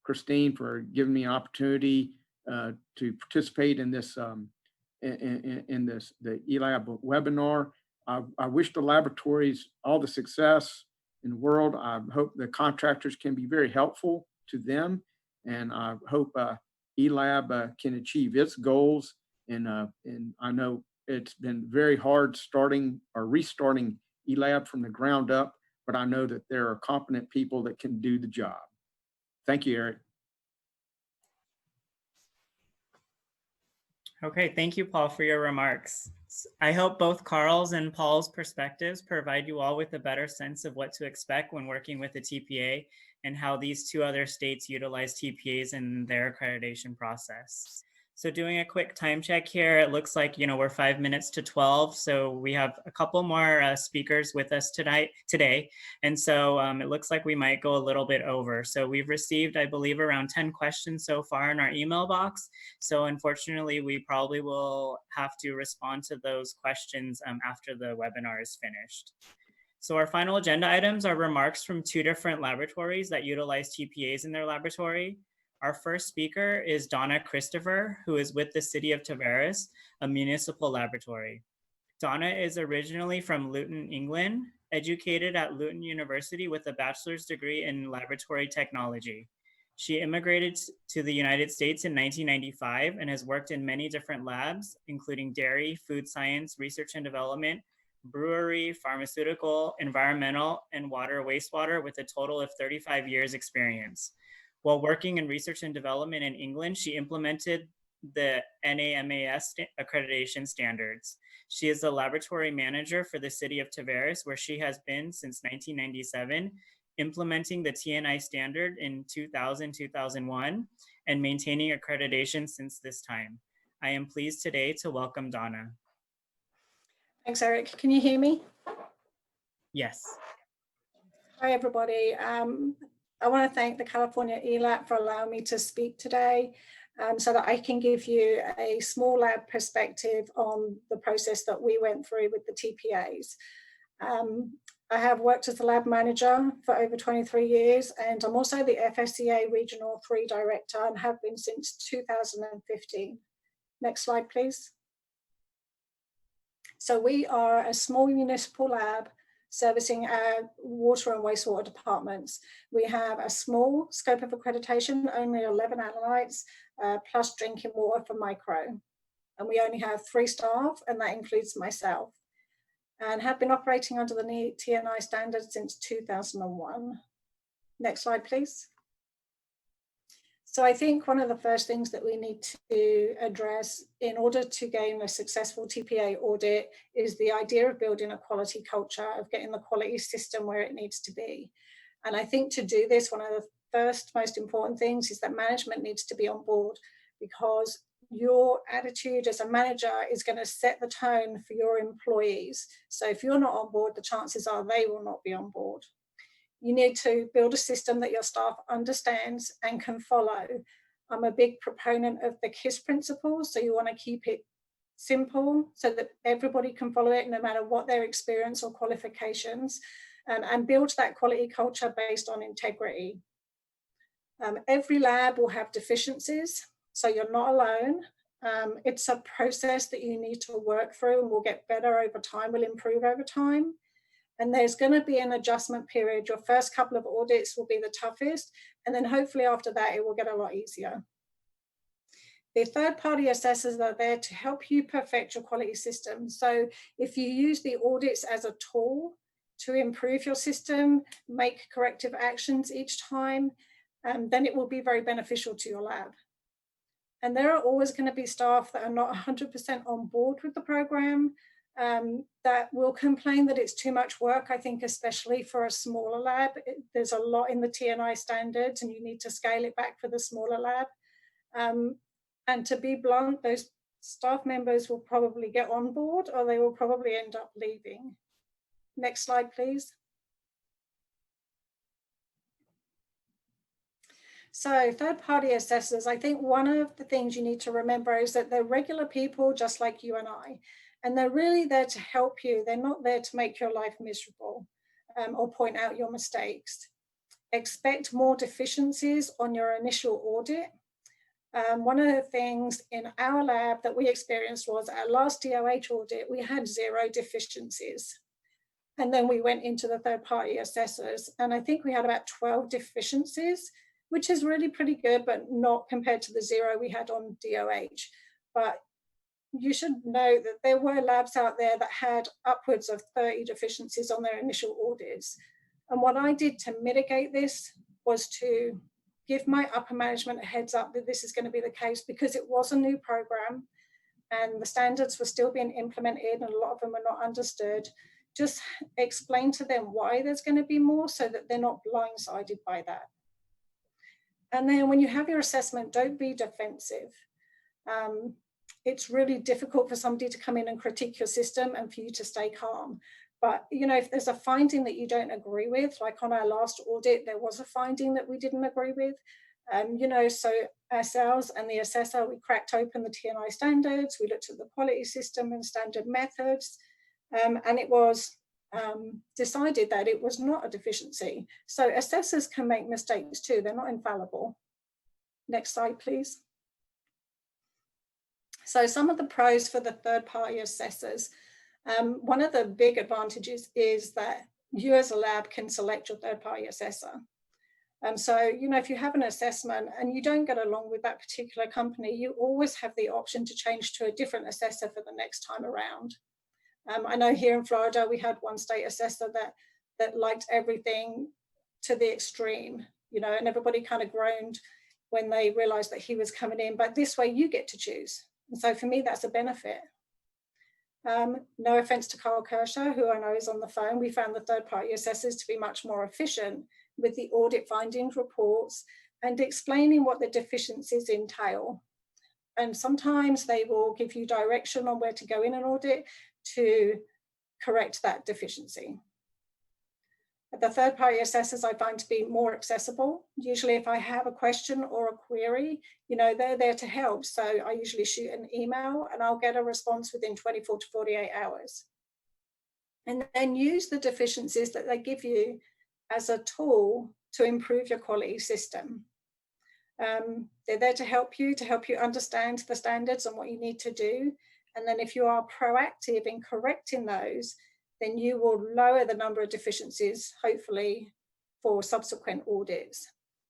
Christine for giving me an opportunity to participate in this the ELAB webinar. I wish the laboratories all the success in the world. I hope the contractors can be very helpful to them, and I hope ELAB can achieve its goals. And I know it's been very hard starting or restarting ELAB from the ground up, but I know that there are competent people that can do the job. Thank you, Eric.
Okay, thank you, Paul, for your remarks. I hope both Carl's and Paul's perspectives provide you all with a better sense of what to expect when working with the TPA and how these 2 other states utilize TPAs in their accreditation process. So doing a quick time check here, it looks like, we're 5 minutes to 12. So we have a couple more speakers with us today. And so it looks like we might go a little bit over. So we've received, I believe, around 10 questions so far in our email box. So unfortunately, we probably will have to respond to those questions after the webinar is finished. So our final agenda items are remarks from 2 different laboratories that utilize TPAs in their laboratory. Our first speaker is Donna Christopher, who is with the City of Tavares, a municipal laboratory. Donna is originally from Luton, England, educated at Luton University with a bachelor's degree in laboratory technology. She immigrated to the United States in 1995 and has worked in many different labs, including dairy, food science, research and development, brewery, pharmaceutical, environmental, and water wastewater with a total of 35 years experience. While working in research and development in England, she implemented the NAMAS accreditation standards. She is the laboratory manager for the city of Tavares, where she has been since 1997, implementing the TNI standard in 2000-2001, and maintaining accreditation since this time. I am pleased today to welcome Donna.
Thanks, Eric. Can you hear me?
Yes.
Hi, everybody. I want to thank the California ELAP for allowing me to speak today so that I can give you a small lab perspective on the process that we went through with the TPAs. I have worked as a lab manager for over 23 years, and I'm also the FSCA Regional 3 Director and have been since 2015. Next slide, please. So we are a small municipal lab servicing our water and wastewater departments. We have a small scope of accreditation, only 11 analytes, plus drinking water for micro. And we only have 3 staff, and that includes myself, and have been operating under the TNI standards since 2001. Next slide, please. So I think one of the first things that we need to address in order to gain a successful TPA audit is the idea of building a quality culture, of getting the quality system where it needs to be. And I think to do this, one of the first most important things is that management needs to be on board, because your attitude as a manager is going to set the tone for your employees. So if you're not on board, the chances are they will not be on board. You need to build a system that your staff understands and can follow. I'm a big proponent of the KISS principle, so you want to keep it simple so that everybody can follow it no matter what their experience or qualifications, and build that quality culture based on integrity. Every lab will have deficiencies, so you're not alone. It's a process that you need to work through, and will get better over time, will improve over time. And there's going to be an adjustment period. Your first couple of audits will be the toughest, and then hopefully after that, it will get a lot easier. The third-party assessors are there to help you perfect your quality system. So if you use the audits as a tool to improve your system, make corrective actions each time, then it will be very beneficial to your lab. And there are always going to be staff that are not 100% on board with the program, that will complain that it's too much work. I think especially for a smaller lab, there's a lot in the TNI standards and you need to scale it back for the smaller lab. And to be blunt, those staff members will probably get on board, or they will probably end up leaving. Next slide, please. So third-party assessors, I think one of the things you need to remember is that they're regular people just like you and I. And they're really there to help you. They're not there to make your life miserable or point out your mistakes. Expect more deficiencies on your initial audit. One of the things in our lab that we experienced was our last DOH audit, we had 0 deficiencies. And then we went into the third-party assessors, and I think we had about 12 deficiencies, which is really pretty good, but not compared to the 0 we had on DOH. But you should know that there were labs out there that had upwards of 30 deficiencies on their initial audits. And what I did to mitigate this was to give my upper management a heads up that this is going to be the case, because it was a new program and the standards were still being implemented and a lot of them were not understood. Just explain to them why there's going to be more so that they're not blindsided by that. And then when you have your assessment, don't be defensive. It's really difficult for somebody to come in and critique your system and for you to stay calm. But, you know, if there's a finding that you don't agree with, like on our last audit, there was a finding that we didn't agree with, you know, so ourselves and the assessor, we cracked open the TNI standards, we looked at the quality system and standard methods, and it was decided that it was not a deficiency. So assessors can make mistakes too, they're not infallible. Next slide, please. So some of the pros for the third-party assessors. One of the big advantages is that you as a lab can select your third-party assessor. So, you know, if you have an assessment and you don't get along with that particular company, you always have the option to change to a different assessor for the next time around. I know here in Florida, we had one state assessor that liked everything to the extreme, you know, and everybody kind of groaned when they realized that he was coming in, but this way you get to choose. And so for me, that's a benefit. No offense to Carl Kershaw, who I know is on the phone, we found the third-party assessors to be much more efficient with the audit findings reports and explaining what the deficiencies entail. And sometimes they will give you direction on where to go in an audit to correct that deficiency. The third-party assessors I find to be more accessible. Usually if I have a question or a query, you know, they're there to help. So I usually shoot an email and I'll get a response within 24 to 48 hours. And then use the deficiencies that they give you as a tool to improve your quality system. They're there to help you understand the standards and what you need to do. And then if you are proactive in correcting those, then you will lower the number of deficiencies, hopefully, for subsequent audits.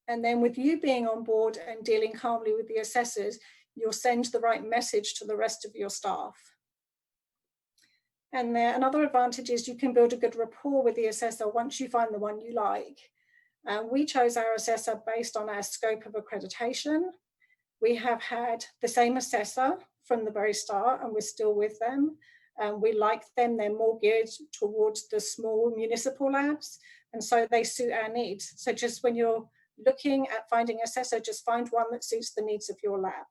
And then with you being on board and dealing calmly with the assessors, you'll send the right message to the rest of your staff. And another advantage is you can build a good rapport with the assessor once you find the one you like. We chose our assessor based on our scope of accreditation. We have had the same assessor from the very start and we're still with them. We like them, they're more geared towards the small municipal labs, and so they suit our needs. So just when you're looking at finding an assessor, just find one that suits the needs of your lab.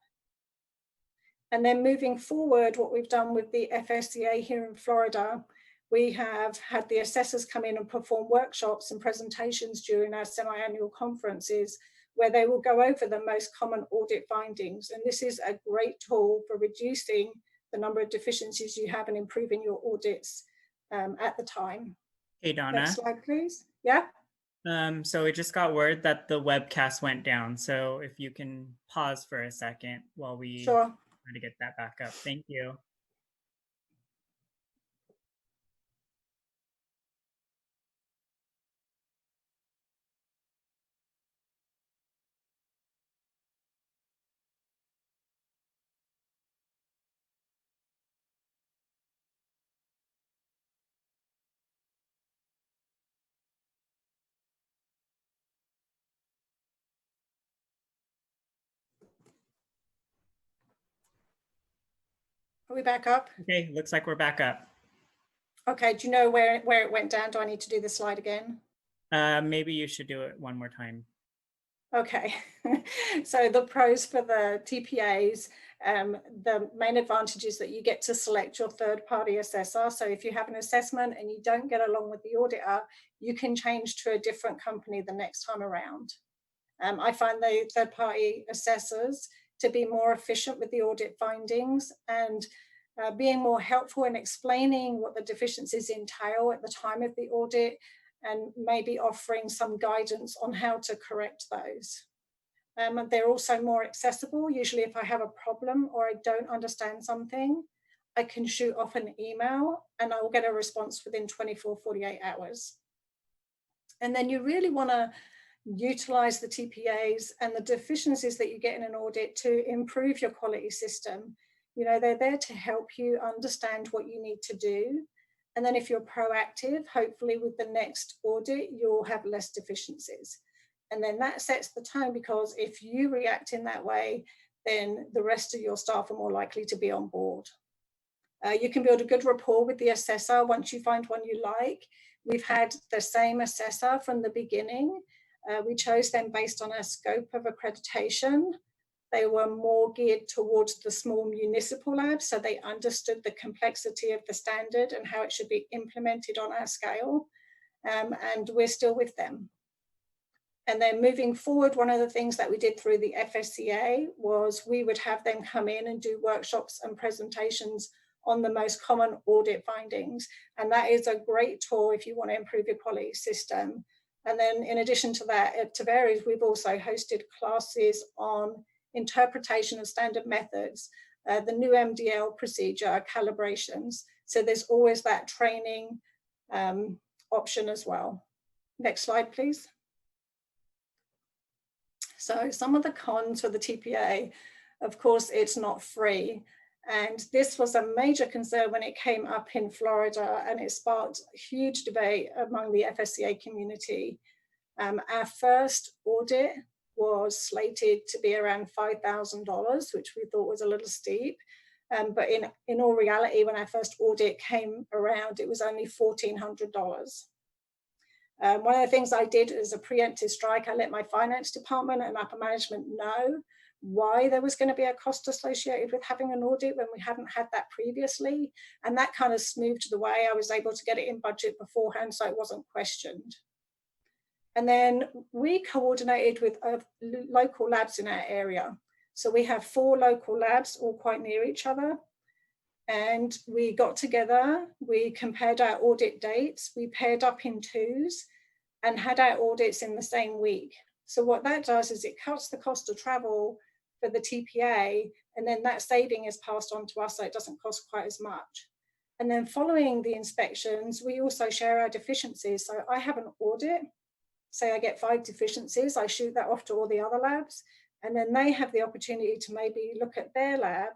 And then moving forward, what we've done with the FSCA here in Florida, we have had the assessors come in and perform workshops and presentations during our semi-annual conferences where they will go over the most common audit findings. And this is a great tool for reducing the number of deficiencies you have and improving your audits at the time.
Hey, Donna.
Next slide, please. Yeah.
So we just got word that the webcast went down. So if you can pause for a second while we
Sure.
try to get that back up. Thank you.
Are we back up?
Okay, looks like we're back up.
Okay, do you know where it went down? Do I need to do the slide again?
Maybe you should do it one more time.
Okay, so the pros for the TPAs, the main advantage is that you get to select your third-party assessor. So if you have an assessment and you don't get along with the auditor, you can change to a different company the next time around. I find the third-party assessors to be more efficient with the audit findings and being more helpful in explaining what the deficiencies entail at the time of the audit and maybe offering some guidance on how to correct those. They're also more accessible. Usually if I have a problem or I don't understand something, I can shoot off an email and I will get a response within 24, 48 hours. And then you really want to utilize the TPAs and the deficiencies that you get in an audit to improve your quality system. You know, they're there to help you understand what you need to do. And then if you're proactive, hopefully with the next audit, you'll have less deficiencies. And then that sets the tone, because if you react in that way, then the rest of your staff are more likely to be on board. You can build a good rapport with the assessor once you find one you like. We've had the same assessor from the beginning. We chose them based on our scope of accreditation. They were more geared towards the small municipal labs, so they understood the complexity of the standard and how it should be implemented on our scale, and we're still with them. And then moving forward, one of the things that we did through the FSCA was we would have them come in and do workshops and presentations on the most common audit findings. And that is a great tool if you want to improve your quality system. And then in addition to that, at Tavares, we've also hosted classes on interpretation of standard methods, the new MDL procedure, calibrations. So there's always that training option as well. Next slide, please. So some of the cons for the TPA, of course, it's not free. And this was a major concern when it came up in Florida, and it sparked a huge debate among the FSCA community. Our first audit was slated to be around $5,000, which we thought was a little steep. But in all reality, when our first audit came around, it was only $1,400. One of the things I did as a preemptive strike, I let my finance department and upper management know why there was going to be a cost associated with having an audit when we hadn't had that previously. And that kind of smoothed the way. I was able to get it in budget beforehand, so it wasn't questioned. And then we coordinated with local labs in our area. So we have 4 local labs, all quite near each other. And we got together, we compared our audit dates, we paired up in 2s and had our audits in the same week. So what that does is it cuts the cost of travel for the TPA, and then that saving is passed on to us, so it doesn't cost quite as much. And then following the inspections, we also share our deficiencies. So I have an audit, say I get 5 deficiencies, I shoot that off to all the other labs, and then they have the opportunity to maybe look at their lab,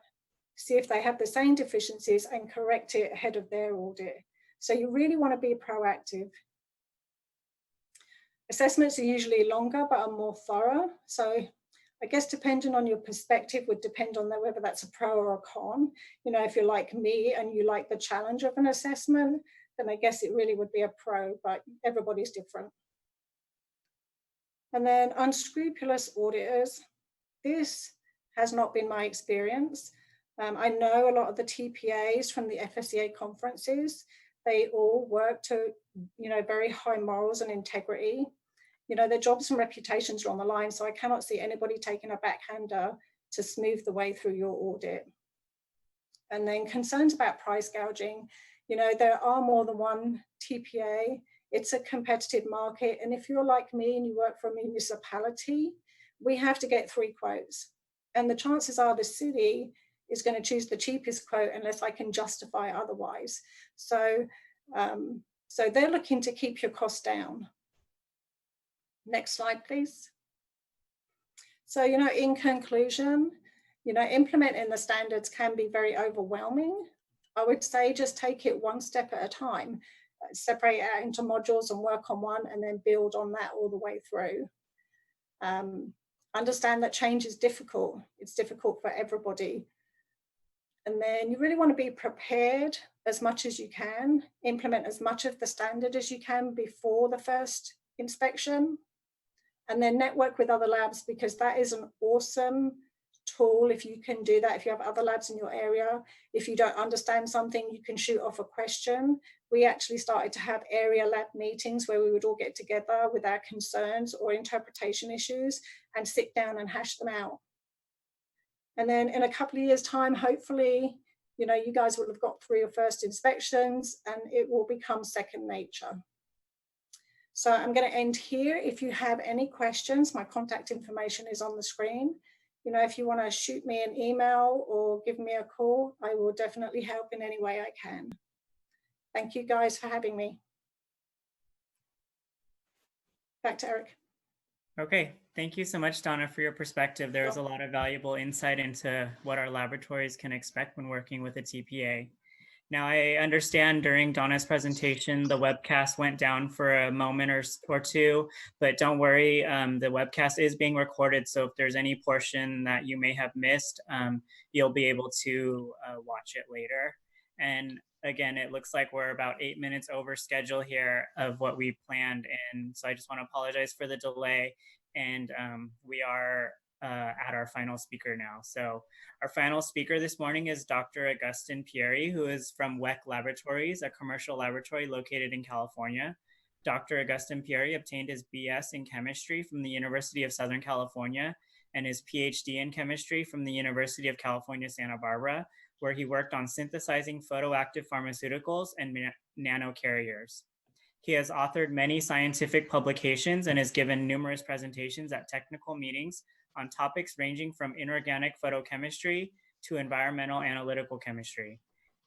see if they have the same deficiencies and correct it ahead of their audit. So you really want to be proactive. Assessments are usually longer, but are more thorough. So I guess depending on your perspective would depend on whether that's a pro or a con. You know, if you're like me and you like the challenge of an assessment, then I guess it really would be a pro, but everybody's different. And then unscrupulous auditors. This has not been my experience. I know a lot of the TPAs from the FSCA conferences, they all work to, you know, very high morals and integrity. You know, their jobs and reputations are on the line, so I cannot see anybody taking a backhander to smooth the way through your audit. And then concerns about price gouging. You know, there are more than one TPA. It's a competitive market. And if you're like me and you work for a municipality, we have to get 3 quotes. And the chances are the city is going to choose the cheapest quote unless I can justify otherwise. So, so they're looking to keep your costs down. Next slide, please. So, you know, in conclusion, you know, implementing the standards can be very overwhelming. I would say just take it 1 step at a time, separate it out into modules and work on one and then build on that all the way through. Understand that change is difficult. It's difficult for everybody. And then you really want to be prepared as much as you can, implement as much of the standard as you can before the first inspection, and then network with other labs, because that is an awesome tool if you can do that. If you have other labs in your area, if you don't understand something, you can shoot off a question. We actually started to have area lab meetings where we would all get together with our concerns or interpretation issues and sit down and hash them out. And then in a couple of years' time, hopefully, you know, you guys will have got through your first inspections and it will become second nature. So I'm going to end here. If you have any questions, my contact information is on the screen. You know, if you want to shoot me an email or give me a call, I will definitely help in any way I can. Thank you guys for having me. Back to Eric.
Okay, thank you so much, Donna, for your perspective. There was a lot of valuable insight into what our laboratories can expect when working with a TPA. Now, I understand during Donna's presentation, the webcast went down for a moment or two, but don't worry, the webcast is being recorded. So if there's any portion that you may have missed, you'll be able to watch it later. And again, it looks like we're about 8 minutes over schedule here of what we planned. And so I just want to apologize for the delay. And we are at our final speaker now. So our final speaker this morning is Dr. Augustin Pieri, who is from WEC Laboratories, a commercial laboratory located in California. Dr. Augustin Pieri obtained his BS in chemistry from the University of Southern California and his PhD in chemistry from the University of California, Santa Barbara, where he worked on synthesizing photoactive pharmaceuticals and nanocarriers. He has authored many scientific publications and has given numerous presentations at technical meetings on topics ranging from inorganic photochemistry to environmental analytical chemistry.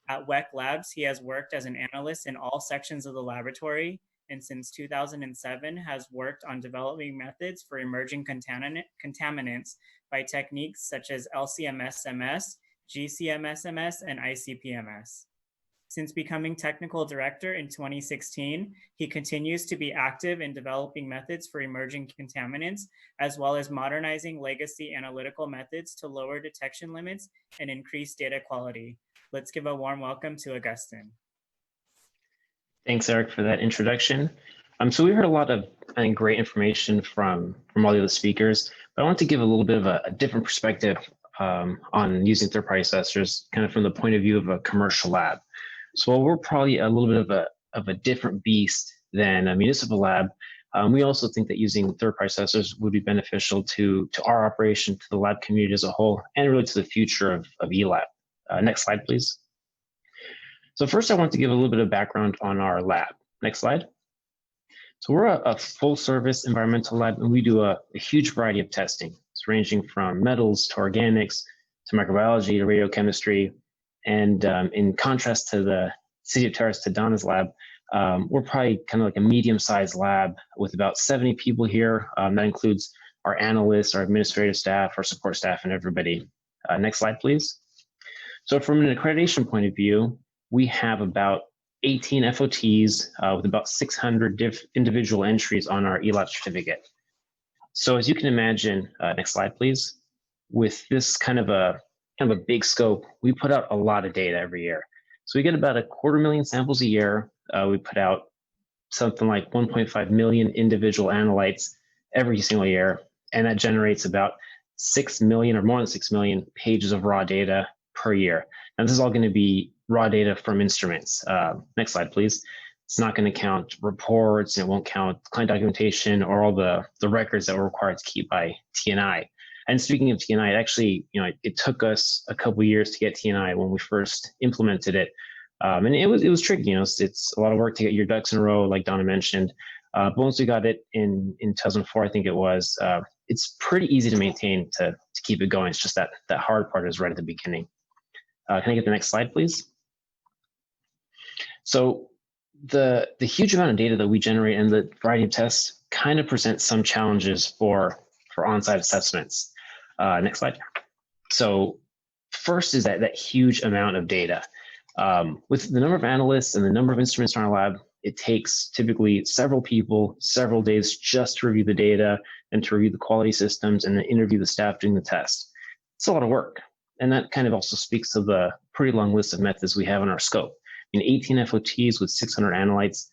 At WEC Labs, he has worked as an analyst in all sections of the laboratory, and since 2007 has worked on developing methods for emerging contaminants by techniques such as LC-MS, GCMSMS, and ICPMS. Since becoming technical director in 2016, he continues to be active in developing methods for emerging contaminants, as well as modernizing legacy analytical methods to lower detection limits and increase data quality. Let's give a warm welcome to Augustin.
Thanks, Eric, for that introduction. So we heard a lot of, I think, great information from all the other speakers, but I want to give a little bit of a different perspective on using third-party assessors, kind of from the point of view of a commercial lab. So while we're probably a little bit of a different beast than a municipal lab, we also think that using third-party assessors would be beneficial to our operation, to the lab community as a whole, and really to the future of ELAP. Next slide, please. So first, I want to give a little bit of background on our lab. Next slide. So we're a full-service environmental lab, and we do a huge variety of testing. It's ranging from metals to organics to microbiology to radiochemistry. And in contrast to the City of Terrace to Donna's lab, we're probably kind of like a medium-sized lab with about 70 people here. That includes our analysts, our administrative staff, our support staff, and everybody. Next slide, please. So from an accreditation point of view, we have about 18 FOTs with about 600 individual entries on our ELAP certificate. So as you can imagine, next slide, please. With this kind of a big scope, we put out a lot of data every year. So we get about 250,000 samples a year. We put out something like 1.5 million individual analytes every single year. And that generates about 6 million or more than 6 million pages of raw data per year. Now this is all going to be raw data from instruments. Next slide, please. It's not going to count reports, and it won't count client documentation or all the records that we're required to keep by TNI. And speaking of TNI, it actually, it took us a couple years to get TNI when we first implemented it. And it was tricky, it's a lot of work to get your ducks in a row, like Donna mentioned. But once we got it in 2004, I think it was, it's pretty easy to maintain to keep it going. It's just that hard part is right at the beginning. Can I get the next slide, please? So the huge amount of data that we generate and the variety of tests kind of present some challenges for on-site assessments. Next slide. So first is that huge amount of data. With the number of analysts and the number of instruments in our lab, it takes typically several people, several days just to review the data and to review the quality systems and then interview the staff doing the test. It's a lot of work. And that kind of also speaks to the pretty long list of methods we have in our scope. 18 FOTs with 600 analytes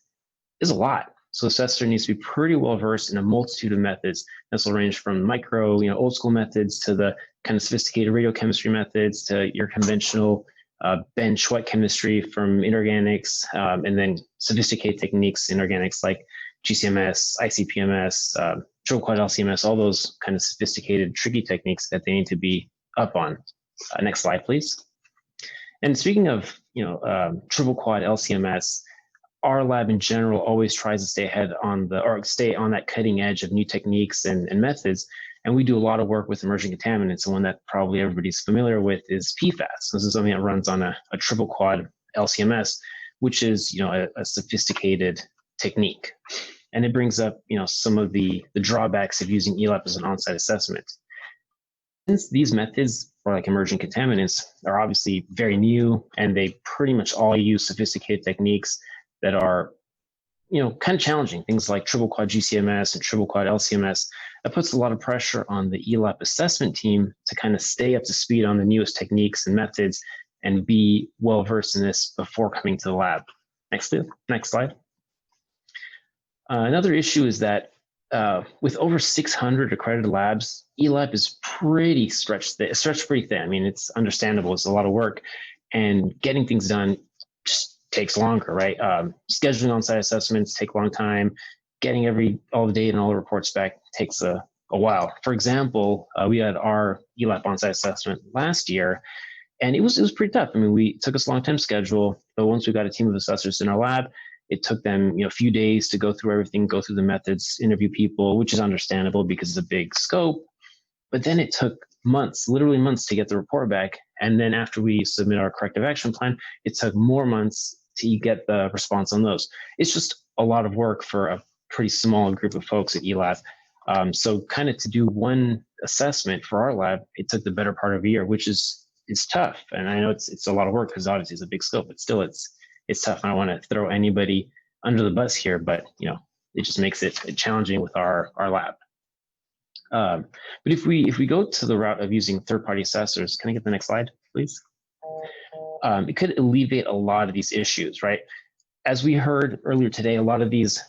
is a lot. So the assessor needs to be pretty well versed in a multitude of methods. This will range from micro, old school methods to the kind of sophisticated radiochemistry methods to your conventional bench wet chemistry from inorganics, and then sophisticated techniques in organics like GCMS, ICPMS, triple quad LCMS, all those kind of sophisticated, tricky techniques that they need to be up on. Next slide, please. And speaking of, triple quad LCMS, our lab in general always tries to stay ahead stay on that cutting edge of new techniques and methods. And we do a lot of work with emerging contaminants. And one that probably everybody's familiar with is PFAS. This is something that runs on a triple quad LCMS, which is, a sophisticated technique. And it brings up, some of the drawbacks of using ELAP as an on-site assessment. Since these methods, or like emerging contaminants, are obviously very new, and they pretty much all use sophisticated techniques that are, kind of challenging. Things like triple quad GCMS and triple quad LCMS, that puts a lot of pressure on the ELAP assessment team to kind of stay up to speed on the newest techniques and methods and be well versed in this before coming to the lab. Next slide. Another issue is that with over 600 accredited labs, ELAP is pretty stretched pretty thin. I mean, it's understandable. It's a lot of work, and getting things done just takes longer, right? Scheduling on-site assessments take a long time. Getting all the data and all the reports back takes a while. For example, we had our ELAP on-site assessment last year, and it was pretty tough. I mean, it took us a long time to schedule, but once we got a team of assessors in our lab, it took them, a few days to go through everything, go through the methods, interview people, which is understandable because it's a big scope. But then it took months, literally months, to get the report back. And then after we submit our corrective action plan, it took more months to get the response on those. It's just a lot of work for a pretty small group of folks at ELAP. So kind of to do one assessment for our lab, it took the better part of a year, which is it's tough. And I know it's a lot of work because obviously it's a big scope, but still it's tough. I don't want to throw anybody under the bus here, but it just makes it challenging with our lab. But if we go to the route of using third-party assessors, can I get the next slide, please? It could alleviate a lot of these issues, right? As we heard earlier today, a lot of these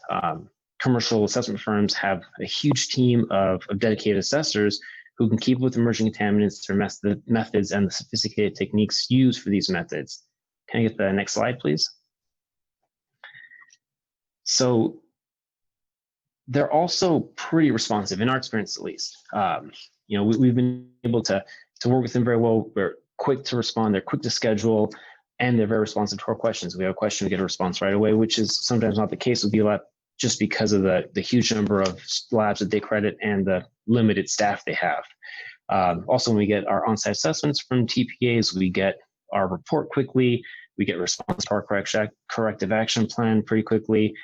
commercial assessment firms have a huge team of dedicated assessors who can keep up with emerging contaminants, their methods, and the sophisticated techniques used for these methods. Can I get the next slide, please? So they're also pretty responsive, in our experience at least. We've been able to work with them very well. We're quick to respond, they're quick to schedule, and they're very responsive to our questions. We have a question, we get a response right away, which is sometimes not the case with ELAP just because of the huge number of labs that they credit and the limited staff they have. Also, when we get our on-site assessments from TPAs, we get our report quickly, we get response to our corrective action plan pretty quickly.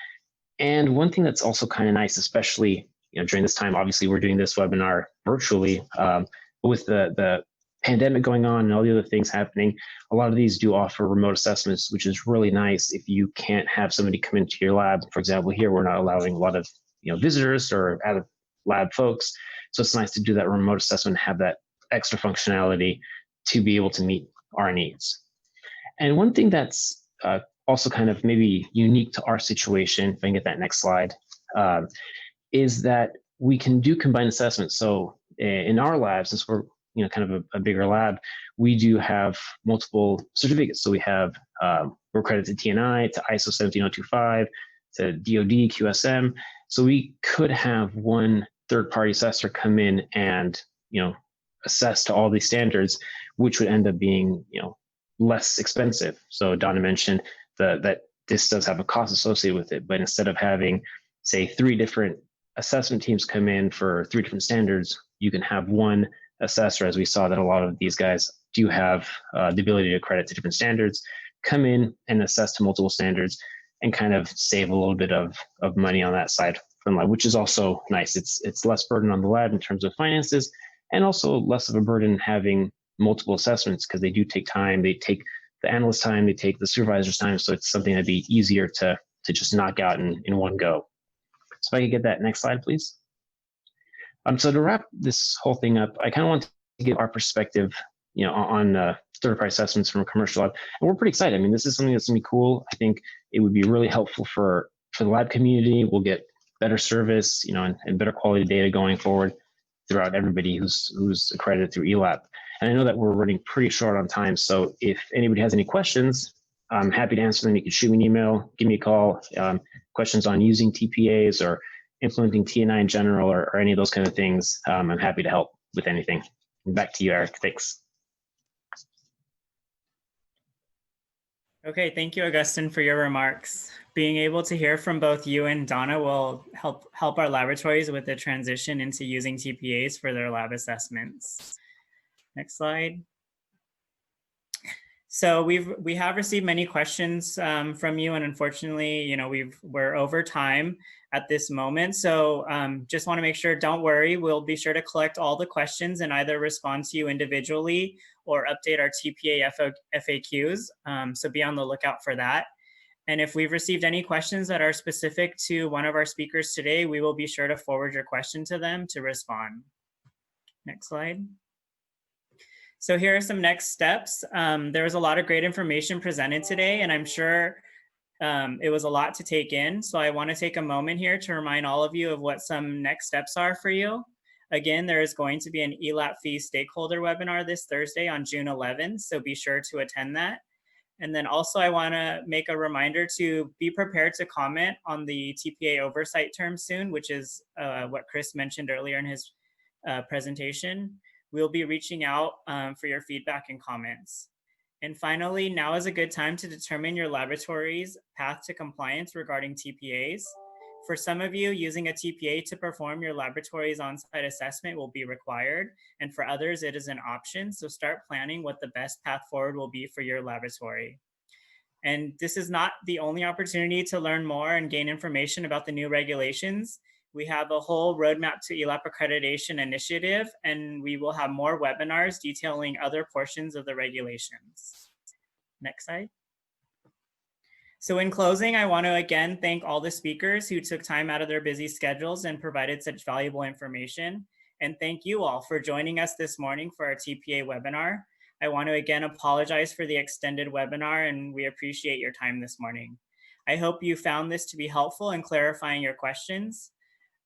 And one thing that's also kind of nice, especially during this time, obviously we're doing this webinar virtually, but with the pandemic going on and all the other things happening, a lot of these do offer remote assessments, which is really nice if you can't have somebody come into your lab. For example, here we're not allowing a lot of visitors or out of lab folks, so it's nice to do that remote assessment and have that extra functionality to be able to meet our needs. And one thing that's also kind of maybe unique to our situation, if I can get that next slide, is that we can do combined assessments. So in our lab, since we're kind of a bigger lab, we do have multiple certificates. So we have, we're accredited to TNI, to ISO 17025, to DOD, QSM. So we could have one third-party assessor come in and, assess to all these standards, which would end up being, less expensive. So Donna mentioned that this does have a cost associated with it, but instead of having, say, 3 different assessment teams come in for 3 different standards, you can have one assessor, as we saw that a lot of these guys do have the ability to credit to different standards, come in and assess to multiple standards and kind of save a little bit of money on that side from lab, which is also nice. It's less burden on the lab in terms of finances, and also less of a burden having multiple assessments because they do take time. They take the analyst time, they take the supervisor's time, so it's something that'd be easier to just knock out in one go. So if I could get that next slide, please. So to wrap this whole thing up, I kind of want to give our perspective, on third-party assessments from a commercial lab, and we're pretty excited. I mean, this is something that's gonna be cool. I think it would be really helpful for the lab community. We'll get better service, and better quality data going forward throughout everybody who's accredited through ELAP. And I know that we're running pretty short on time, so if anybody has any questions, I'm happy to answer them. You can shoot me an email, give me a call, questions on using TPAs or implementing TNI in general or any of those kind of things. I'm happy to help with anything. Back to you, Eric. Thanks.
Okay, thank you, Augustine, for your remarks. Being able to hear from both you and Donna will help our laboratories with the transition into using TPAs for their lab assessments. Next slide. So we have received many questions from you, and unfortunately, we're over time at this moment. So just want to make sure, don't worry, we'll be sure to collect all the questions and either respond to you individually or update our TPA FAQs. So be on the lookout for that. And if we've received any questions that are specific to one of our speakers today, we will be sure to forward your question to them to respond. Next slide. So here are some next steps. There was a lot of great information presented today, and I'm sure it was a lot to take in. So I want to take a moment here to remind all of you of what some next steps are for you. Again, there is going to be an ELAP fee stakeholder webinar this Thursday on June 11th, so be sure to attend that. And then also I want to make a reminder to be prepared to comment on the TPA oversight term soon, which is what Chris mentioned earlier in his presentation. We'll be reaching out for your feedback and comments. And finally, now is a good time to determine your laboratory's path to compliance regarding TPAs. For some of you, using a TPA to perform your laboratory's on-site assessment will be required, and for others, it is an option. So start planning what the best path forward will be for your laboratory. And this is not the only opportunity to learn more and gain information about the new regulations. We have a whole roadmap to ELAP accreditation initiative, and we will have more webinars detailing other portions of the regulations. Next slide. So in closing, I want to again thank all the speakers who took time out of their busy schedules and provided such valuable information. And thank you all for joining us this morning for our TPA webinar. I want to again apologize for the extended webinar, and we appreciate your time this morning. I hope you found this to be helpful in clarifying your questions.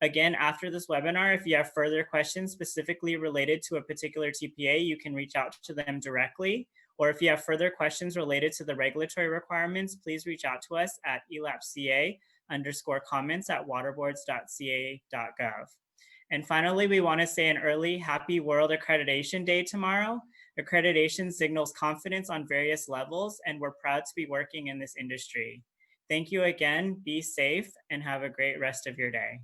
Again, after this webinar, if you have further questions specifically related to a particular TPA, you can reach out to them directly. Or if you have further questions related to the regulatory requirements, please reach out to us at elapca_comments@waterboards.ca.gov. And finally, we want to say an early happy World Accreditation Day tomorrow. Accreditation signals confidence on various levels, and we're proud to be working in this industry. Thank you again, be safe, and have a great rest of your day.